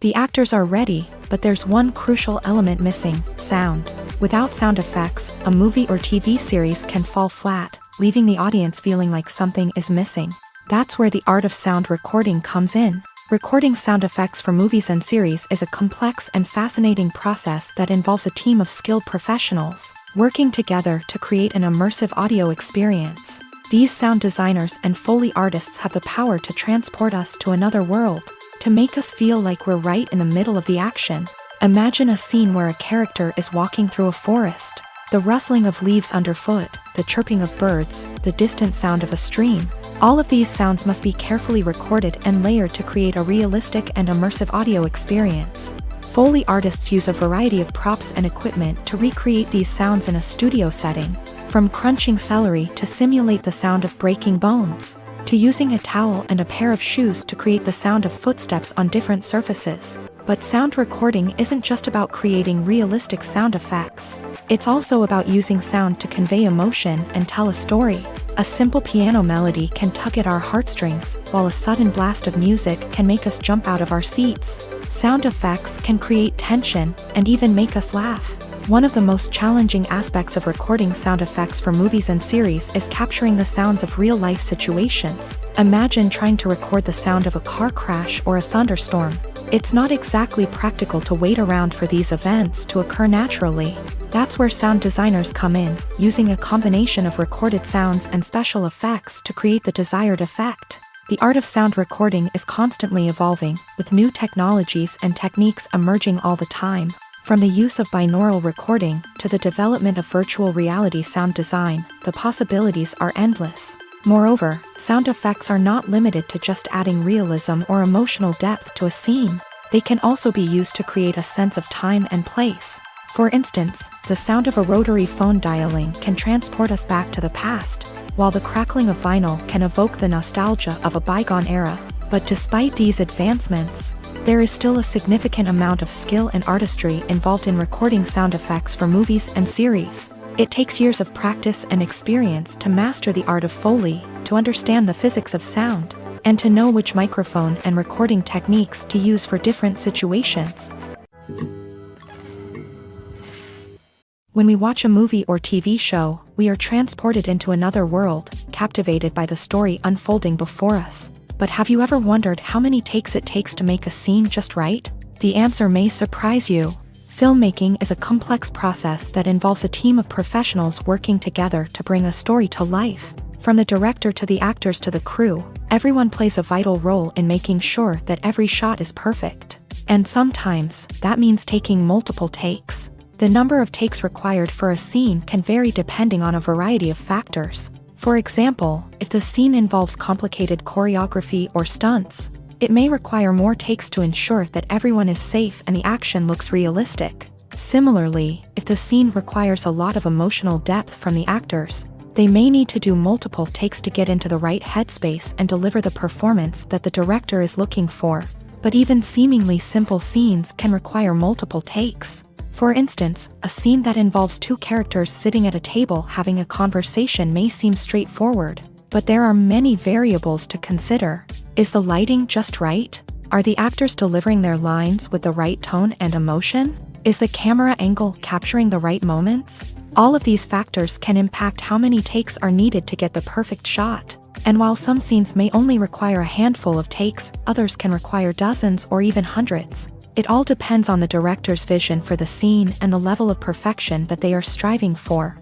The actors are ready, but there's one crucial element missing: sound. Without sound effects, a movie or TV series can fall flat, leaving the audience feeling like something is missing. That's where the art of sound recording comes in. Recording sound effects for movies and series is a complex and fascinating process that involves a team of skilled professionals working together to create an immersive audio experience. These sound designers and Foley artists have the power to transport us to another world, to make us feel like we're right in the middle of the action. Imagine a scene where a character is walking through a forest. The rustling of leaves underfoot, the chirping of birds, the distant sound of a stream. All of these sounds must be carefully recorded and layered to create a realistic and immersive audio experience. Foley artists use a variety of props and equipment to recreate these sounds in a studio setting, from crunching celery to simulate the sound of breaking bones, to using a towel and a pair of shoes to create the sound of footsteps on different surfaces. But sound recording isn't just about creating realistic sound effects. It's also about using sound to convey emotion and tell a story. A simple piano melody can tug at our heartstrings, while a sudden blast of music can make us jump out of our seats. Sound effects can create tension and even make us laugh. One of the most challenging aspects of recording sound effects for movies and series is capturing the sounds of real-life situations. Imagine trying to record the sound of a car crash or a thunderstorm. It's not exactly practical to wait around for these events to occur naturally. That's where sound designers come in, using a combination of recorded sounds and special effects to create the desired effect. The art of sound recording is constantly evolving, with new technologies and techniques emerging all the time. From the use of binaural recording to the development of virtual reality sound design, the possibilities are endless. Moreover, sound effects are not limited to just adding realism or emotional depth to a scene. They can also be used to create a sense of time and place. For instance, the sound of a rotary phone dialing can transport us back to the past, while the crackling of vinyl can evoke the nostalgia of a bygone era. But despite these advancements, there is still a significant amount of skill and artistry involved in recording sound effects for movies and series. It takes years of practice and experience to master the art of Foley, to understand the physics of sound, and to know which microphone and recording techniques to use for different situations. When we watch a movie or TV show, we are transported into another world, captivated by the story unfolding before us. But have you ever wondered how many takes it takes to make a scene just right? The answer may surprise you. Filmmaking is a complex process that involves a team of professionals working together to bring a story to life. From the director to the actors to the crew, everyone plays a vital role in making sure that every shot is perfect. And sometimes, that means taking multiple takes. The number of takes required for a scene can vary depending on a variety of factors. For example, if the scene involves complicated choreography or stunts, it may require more takes to ensure that everyone is safe and the action looks realistic. Similarly, if the scene requires a lot of emotional depth from the actors, they may need to do multiple takes to get into the right headspace and deliver the performance that the director is looking for. But even seemingly simple scenes can require multiple takes. For instance, a scene that involves two characters sitting at a table having a conversation may seem straightforward, but there are many variables to consider. Is the lighting just right? Are the actors delivering their lines with the right tone and emotion? Is the camera angle capturing the right moments? All of these factors can impact how many takes are needed to get the perfect shot. And while some scenes may only require a handful of takes, others can require dozens or even hundreds. It all depends on the director's vision for the scene and the level of perfection that they are striving for.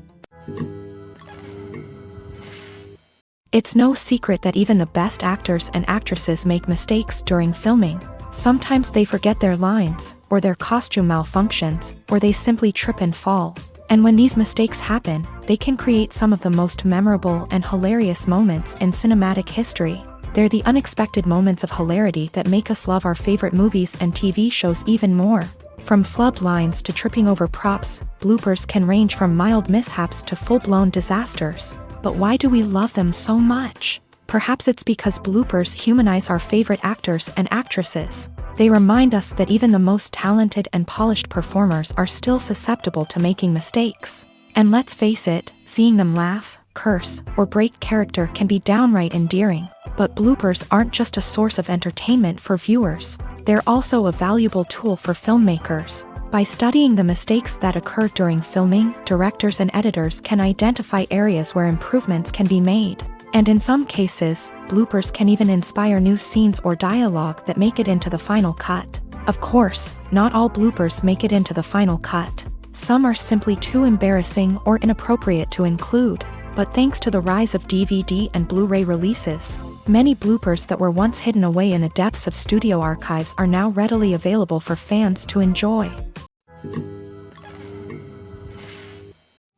It's no secret that even the best actors and actresses make mistakes during filming. Sometimes they forget their lines, or their costume malfunctions, or they simply trip and fall. And when these mistakes happen, they can create some of the most memorable and hilarious moments in cinematic history. They're the unexpected moments of hilarity that make us love our favorite movies and TV shows even more. From flubbed lines to tripping over props, bloopers can range from mild mishaps to full-blown disasters. But why do we love them so much? Perhaps it's because bloopers humanize our favorite actors and actresses. They remind us that even the most talented and polished performers are still susceptible to making mistakes. And let's face it, seeing them laugh, curse, or break character can be downright endearing. But bloopers aren't just a source of entertainment for viewers. They're also a valuable tool for filmmakers. By studying the mistakes that occur during filming, directors and editors can identify areas where improvements can be made. And in some cases, bloopers can even inspire new scenes or dialogue that make it into the final cut. Of course, not all bloopers make it into the final cut. Some are simply too embarrassing or inappropriate to include. But thanks to the rise of DVD and Blu-ray releases, many bloopers that were once hidden away in the depths of studio archives are now readily available for fans to enjoy.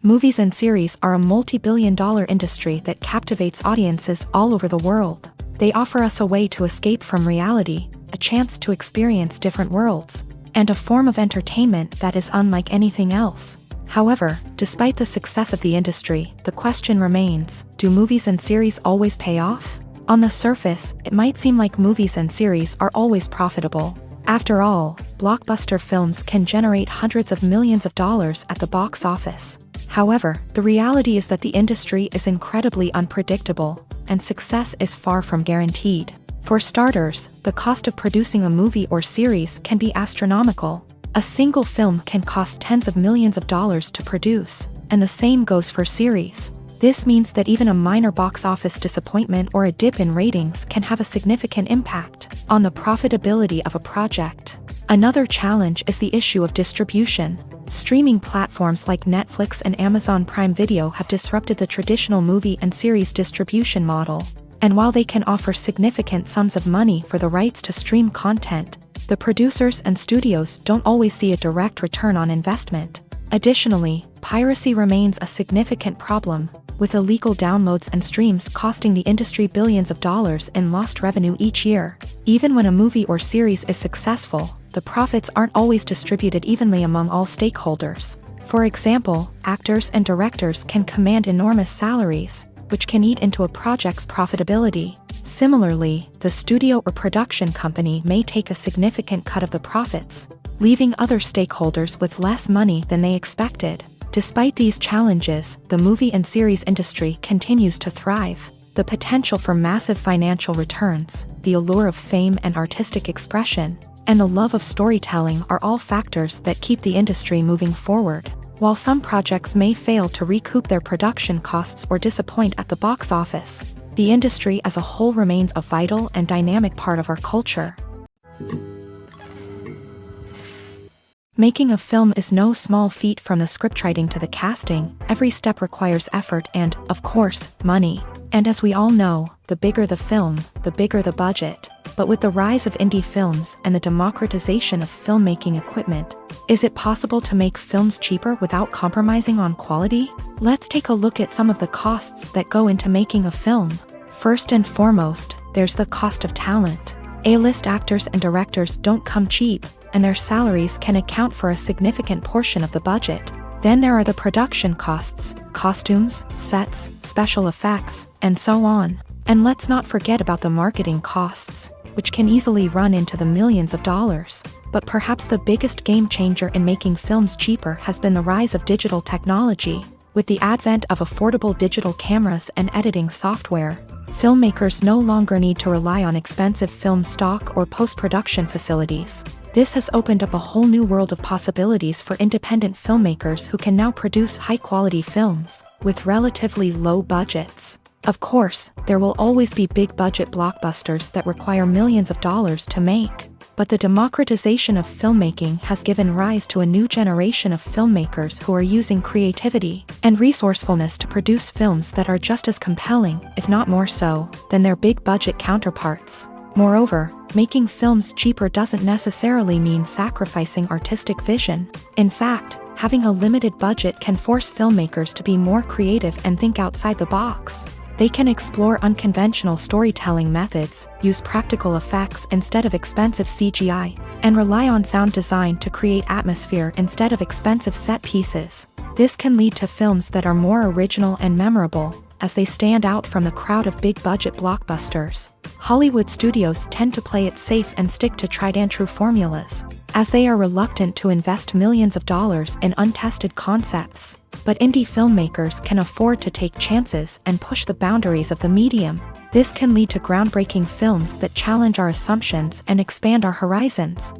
Movies and series are a multi-billion-dollar industry that captivates audiences all over the world. They offer us a way to escape from reality, a chance to experience different worlds, and a form of entertainment that is unlike anything else. However, despite the success of the industry, the question remains, do movies and series always pay off? On the surface, it might seem like movies and series are always profitable. After all, blockbuster films can generate hundreds of millions of dollars at the box office. However, the reality is that the industry is incredibly unpredictable, and success is far from guaranteed. For starters, the cost of producing a movie or series can be astronomical. A single film can cost tens of millions of dollars to produce, and the same goes for series. This means that even a minor box office disappointment or a dip in ratings can have a significant impact on the profitability of a project. Another challenge is the issue of distribution. Streaming platforms like Netflix and Amazon Prime Video have disrupted the traditional movie and series distribution model. And while they can offer significant sums of money for the rights to stream content, the producers and studios don't always see a direct return on investment. Additionally, piracy remains a significant problem, with illegal downloads and streams costing the industry billions of dollars in lost revenue each year. Even when a movie or series is successful, the profits aren't always distributed evenly among all stakeholders. For example, actors and directors can command enormous salaries, which can eat into a project's profitability. Similarly, the studio or production company may take a significant cut of the profits, leaving other stakeholders with less money than they expected. Despite these challenges, the movie and series industry continues to thrive. The potential for massive financial returns, the allure of fame and artistic expression, and the love of storytelling are all factors that keep the industry moving forward. While some projects may fail to recoup their production costs or disappoint at the box office, the industry as a whole remains a vital and dynamic part of our culture. Making a film is no small feat. From the scriptwriting to the casting, every step requires effort and, of course, money. And as we all know, the bigger the film, the bigger the budget. But with the rise of indie films and the democratization of filmmaking equipment, is it possible to make films cheaper without compromising on quality? Let's take a look at some of the costs that go into making a film. First and foremost, there's the cost of talent. A-list actors and directors don't come cheap, and their salaries can account for a significant portion of the budget. Then there are the production costs, costumes, sets, special effects, and so on. And let's not forget about the marketing costs, which can easily run into the millions of dollars. But perhaps the biggest game changer in making films cheaper has been the rise of digital technology. With the advent of affordable digital cameras and editing software, filmmakers no longer need to rely on expensive film stock or post-production facilities. This has opened up a whole new world of possibilities for independent filmmakers who can now produce high-quality films with relatively low budgets. Of course, there will always be big-budget blockbusters that require millions of dollars to make. But the democratization of filmmaking has given rise to a new generation of filmmakers who are using creativity and resourcefulness to produce films that are just as compelling, if not more so, than their big-budget counterparts. Moreover, making films cheaper doesn't necessarily mean sacrificing artistic vision. In fact, having a limited budget can force filmmakers to be more creative and think outside the box. They can explore unconventional storytelling methods, use practical effects instead of expensive CGI, and rely on sound design to create atmosphere instead of expensive set pieces. This can lead to films that are more original and memorable, as they stand out from the crowd of big-budget blockbusters. Hollywood studios tend to play it safe and stick to tried-and-true formulas, as they are reluctant to invest millions of dollars in untested concepts. But indie filmmakers can afford to take chances and push the boundaries of the medium. This can lead to groundbreaking films that challenge our assumptions and expand our horizons.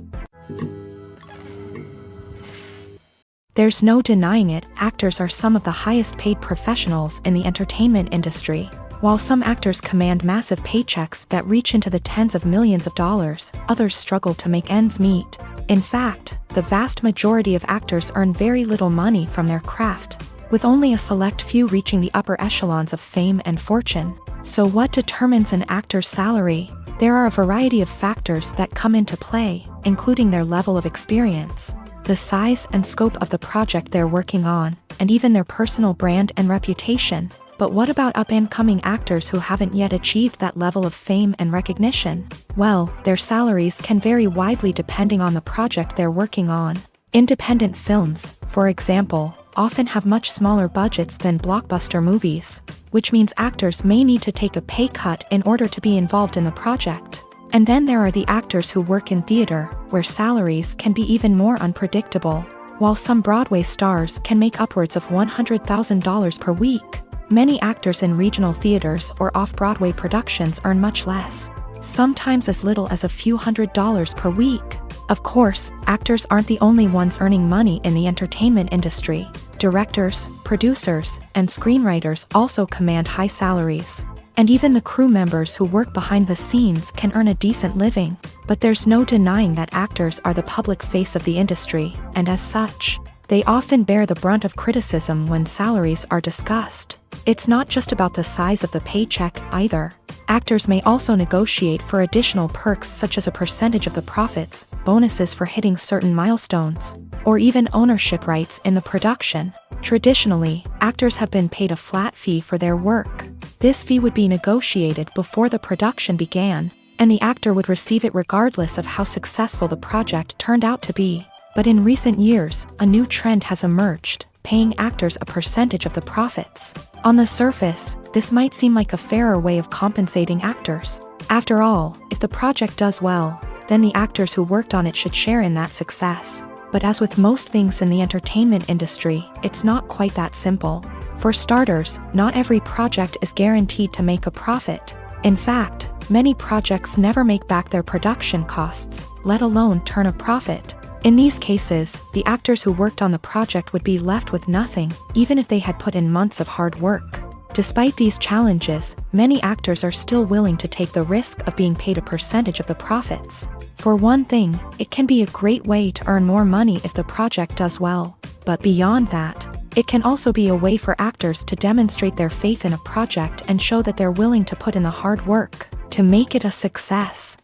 There's no denying it, actors are some of the highest paid professionals in the entertainment industry. While some actors command massive paychecks that reach into the tens of millions of dollars, others struggle to make ends meet. In fact, the vast majority of actors earn very little money from their craft, with only a select few reaching the upper echelons of fame and fortune. So what determines an actor's salary? There are a variety of factors that come into play, including their level of experience, the size and scope of the project they're working on, and even their personal brand and reputation. But what about up-and-coming actors who haven't yet achieved that level of fame and recognition? Well, their salaries can vary widely depending on the project they're working on. Independent films, for example, often have much smaller budgets than blockbuster movies, which means actors may need to take a pay cut in order to be involved in the project. And then there are the actors who work in theater, where salaries can be even more unpredictable. While some Broadway stars can make upwards of $100,000 per week, many actors in regional theaters or off-Broadway productions earn much less, sometimes as little as a few $100s per week. Of course, actors aren't the only ones earning money in the entertainment industry. Directors, producers, and screenwriters also command high salaries. And even the crew members who work behind the scenes can earn a decent living. But there's no denying that actors are the public face of the industry, and as such, they often bear the brunt of criticism when salaries are discussed. It's not just about the size of the paycheck, either. Actors may also negotiate for additional perks such as a percentage of the profits, bonuses for hitting certain milestones, or even ownership rights in the production. Traditionally, actors have been paid a flat fee for their work. This fee would be negotiated before the production began, and the actor would receive it regardless of how successful the project turned out to be. But in recent years, a new trend has emerged, paying actors a percentage of the profits. On the surface, this might seem like a fairer way of compensating actors. After all, if the project does well, then the actors who worked on it should share in that success. But as with most things in the entertainment industry, it's not quite that simple. For starters, not every project is guaranteed to make a profit. In fact, many projects never make back their production costs, let alone turn a profit. In these cases, the actors who worked on the project would be left with nothing, even if they had put in months of hard work. Despite these challenges, many actors are still willing to take the risk of being paid a percentage of the profits. For one thing, it can be a great way to earn more money if the project does well. But beyond that, it can also be a way for actors to demonstrate their faith in a project and show that they're willing to put in the hard work to make it a success.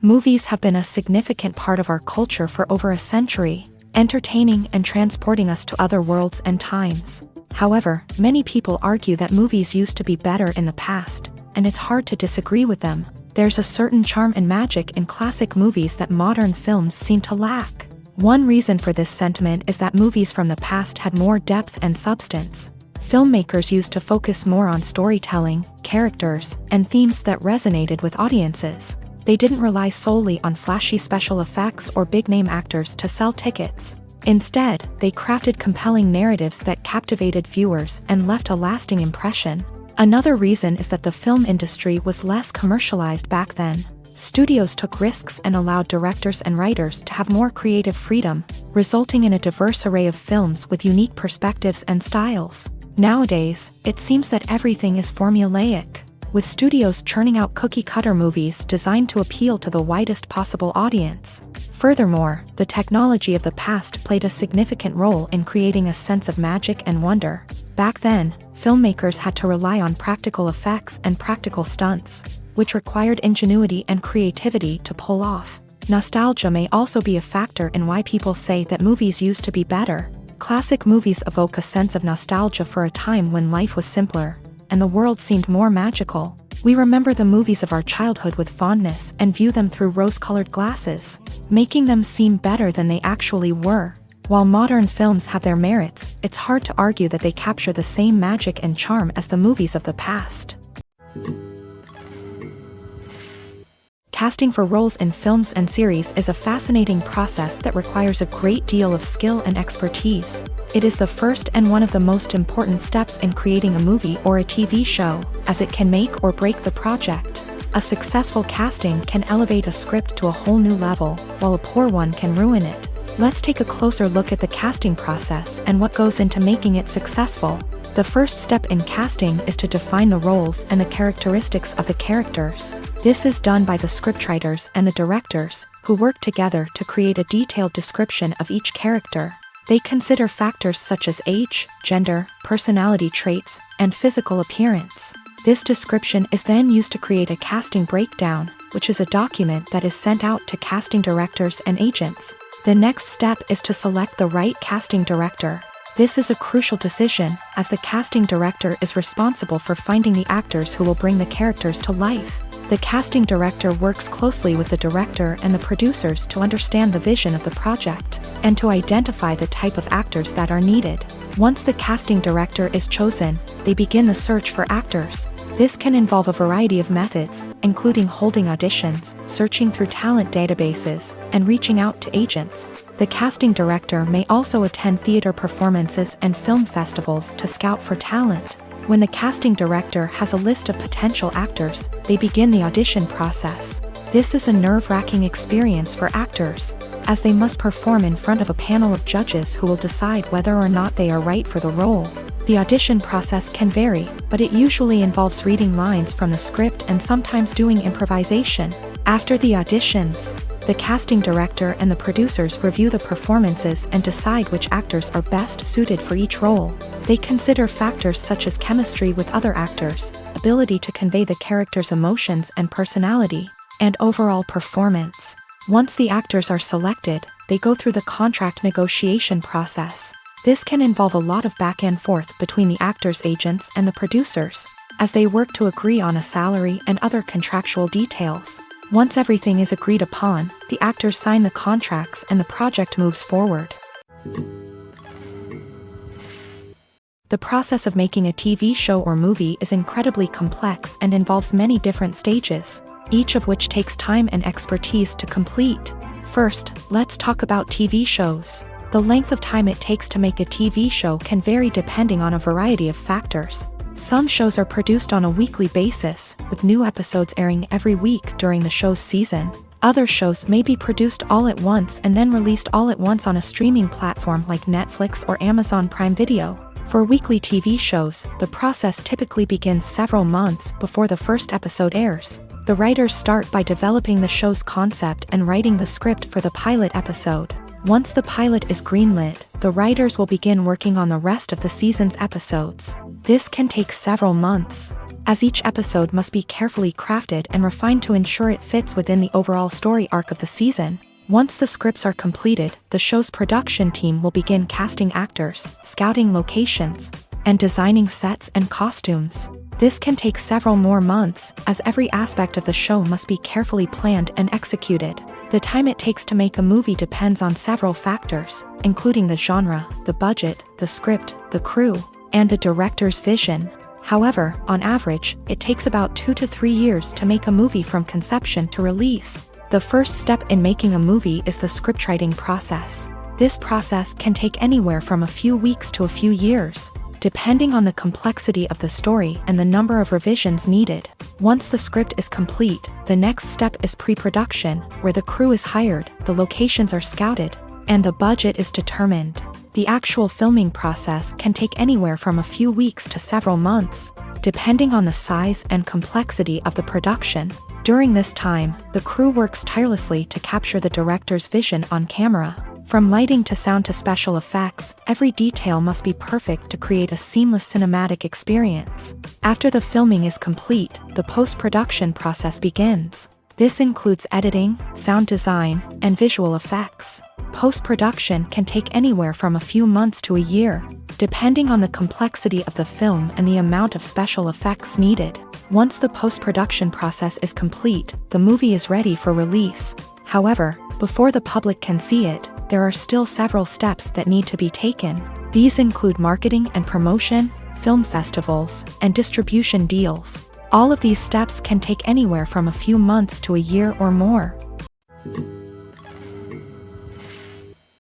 Movies have been a significant part of our culture for over a century, entertaining and transporting us to other worlds and times. However, many people argue that movies used to be better in the past, and it's hard to disagree with them. There's a certain charm and magic in classic movies that modern films seem to lack. One reason for this sentiment is that movies from the past had more depth and substance. Filmmakers used to focus more on storytelling, characters, and themes that resonated with audiences. They didn't rely solely on flashy special effects or big-name actors to sell tickets. Instead, they crafted compelling narratives that captivated viewers and left a lasting impression. Another reason is that the film industry was less commercialized back then. Studios took risks and allowed directors and writers to have more creative freedom, resulting in a diverse array of films with unique perspectives and styles. Nowadays, it seems that everything is formulaic, with studios churning out cookie-cutter movies designed to appeal to the widest possible audience. Furthermore, the technology of the past played a significant role in creating a sense of magic and wonder. Back then, filmmakers had to rely on practical effects and practical stunts, which required ingenuity and creativity to pull off. Nostalgia may also be a factor in why people say that movies used to be better. Classic movies evoke a sense of nostalgia for a time when life was simpler, and the world seemed more magical. We remember the movies of our childhood with fondness and view them through rose-colored glasses, making them seem better than they actually were. While modern films have their merits, it's hard to argue that they capture the same magic and charm as the movies of the past. Casting for roles in films and series is a fascinating process that requires a great deal of skill and expertise. It is the first and one of the most important steps in creating a movie or a TV show, as it can make or break the project. A successful casting can elevate a script to a whole new level, while a poor one can ruin it. Let's take a closer look at the casting process and what goes into making it successful. The first step in casting is to define the roles and the characteristics of the characters. This is done by the scriptwriters and the directors, who work together to create a detailed description of each character. They consider factors such as age, gender, personality traits, and physical appearance. This description is then used to create a casting breakdown, which is a document that is sent out to casting directors and agents. The next step is to select the right casting director. This is a crucial decision, as the casting director is responsible for finding the actors who will bring the characters to life. The casting director works closely with the director and the producers to understand the vision of the project, and to identify the type of actors that are needed. Once the casting director is chosen, they begin the search for actors. This can involve a variety of methods, including holding auditions, searching through talent databases, and reaching out to agents. The casting director may also attend theater performances and film festivals to scout for talent. When the casting director has a list of potential actors, they begin the audition process. This is a nerve-wracking experience for actors, as they must perform in front of a panel of judges who will decide whether or not they are right for the role. The audition process can vary, but it usually involves reading lines from the script and sometimes doing improvisation. After the auditions, the casting director and the producers review the performances and decide which actors are best suited for each role. They consider factors such as chemistry with other actors, ability to convey the character's emotions and personality, and overall performance. Once the actors are selected, they go through the contract negotiation process. This can involve a lot of back and forth between the actors' agents and the producers, as they work to agree on a salary and other contractual details. Once everything is agreed upon, the actors sign the contracts and the project moves forward. The process of making a TV show or movie is incredibly complex and involves many different stages, each of which takes time and expertise to complete. First, let's talk about TV shows. The length of time it takes to make a TV show can vary depending on a variety of factors. Some shows are produced on a weekly basis, with new episodes airing every week during the show's season. Other shows may be produced all at once and then released all at once on a streaming platform like Netflix or Amazon Prime Video. For weekly TV shows, the process typically begins several months before the first episode airs. The writers start by developing the show's concept and writing the script for the pilot episode. Once the pilot is greenlit, the writers will begin working on the rest of the season's episodes. This can take several months, as each episode must be carefully crafted and refined to ensure it fits within the overall story arc of the season. Once the scripts are completed, the show's production team will begin casting actors, scouting locations, and designing sets and costumes. This can take several more months, as every aspect of the show must be carefully planned and executed. The time it takes to make a movie depends on several factors, including the genre, the budget, the script, the crew, and the director's vision. However, on average, it takes about 2 to 3 years to make a movie from conception to release. The first step in making a movie is the scriptwriting process. This process can take anywhere from a few weeks to a few years, depending on the complexity of the story and the number of revisions needed. Once the script is complete, the next step is pre-production, where the crew is hired, the locations are scouted, and the budget is determined. The actual filming process can take anywhere from a few weeks to several months, depending on the size and complexity of the production. During this time, the crew works tirelessly to capture the director's vision on camera. From lighting to sound to special effects, every detail must be perfect to create a seamless cinematic experience. After the filming is complete, the post-production process begins. This includes editing, sound design, and visual effects. Post-production can take anywhere from a few months to a year, depending on the complexity of the film and the amount of special effects needed. Once the post-production process is complete, the movie is ready for release. However, before the public can see it, there are still several steps that need to be taken. These include marketing and promotion, film festivals, and distribution deals. All of these steps can take anywhere from a few months to a year or more.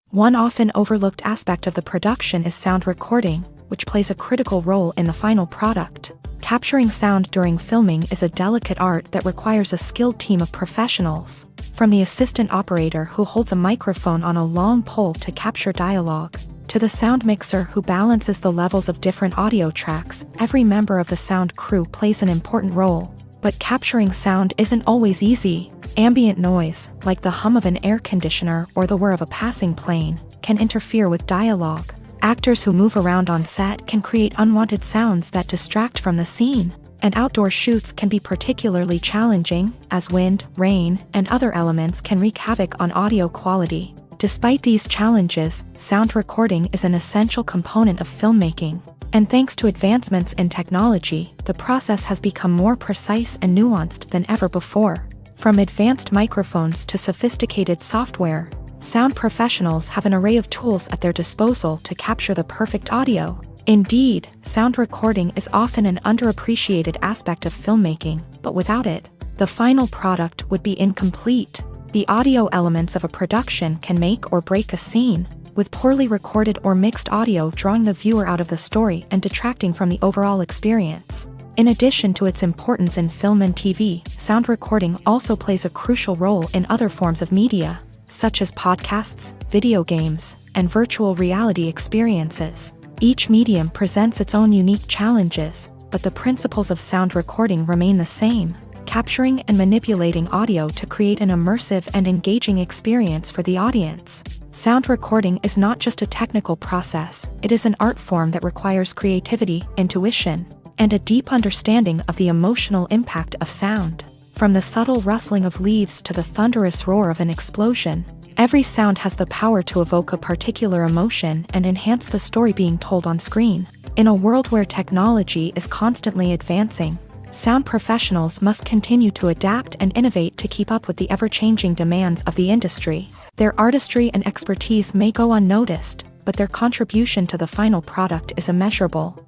One often overlooked aspect of the production is sound recording, which plays a critical role in the final product. Capturing sound during filming is a delicate art that requires a skilled team of professionals. From the assistant operator who holds a microphone on a long pole to capture dialogue, to the sound mixer who balances the levels of different audio tracks, every member of the sound crew plays an important role. But capturing sound isn't always easy. Ambient noise, like the hum of an air conditioner or the whir of a passing plane, can interfere with dialogue. Actors who move around on set can create unwanted sounds that distract from the scene. And outdoor shoots can be particularly challenging, as wind, rain, and other elements can wreak havoc on audio quality. Despite these challenges, sound recording is an essential component of filmmaking. And thanks to advancements in technology, the process has become more precise and nuanced than ever before. From advanced microphones to sophisticated software, sound professionals have an array of tools at their disposal to capture the perfect audio. Indeed, sound recording is often an underappreciated aspect of filmmaking, but without it, the final product would be incomplete. The audio elements of a production can make or break a scene, with poorly recorded or mixed audio drawing the viewer out of the story and detracting from the overall experience. In addition to its importance in film and TV, sound recording also plays a crucial role in other forms of media, such as podcasts, video games, and virtual reality experiences. Each medium presents its own unique challenges, but the principles of sound recording remain the same: capturing and manipulating audio to create an immersive and engaging experience for the audience. Sound recording is not just a technical process, it is an art form that requires creativity, intuition, and a deep understanding of the emotional impact of sound. From the subtle rustling of leaves to the thunderous roar of an explosion, every sound has the power to evoke a particular emotion and enhance the story being told on screen. In a world where technology is constantly advancing, sound professionals must continue to adapt and innovate to keep up with the ever-changing demands of the industry. Their artistry and expertise may go unnoticed, but their contribution to the final product is immeasurable.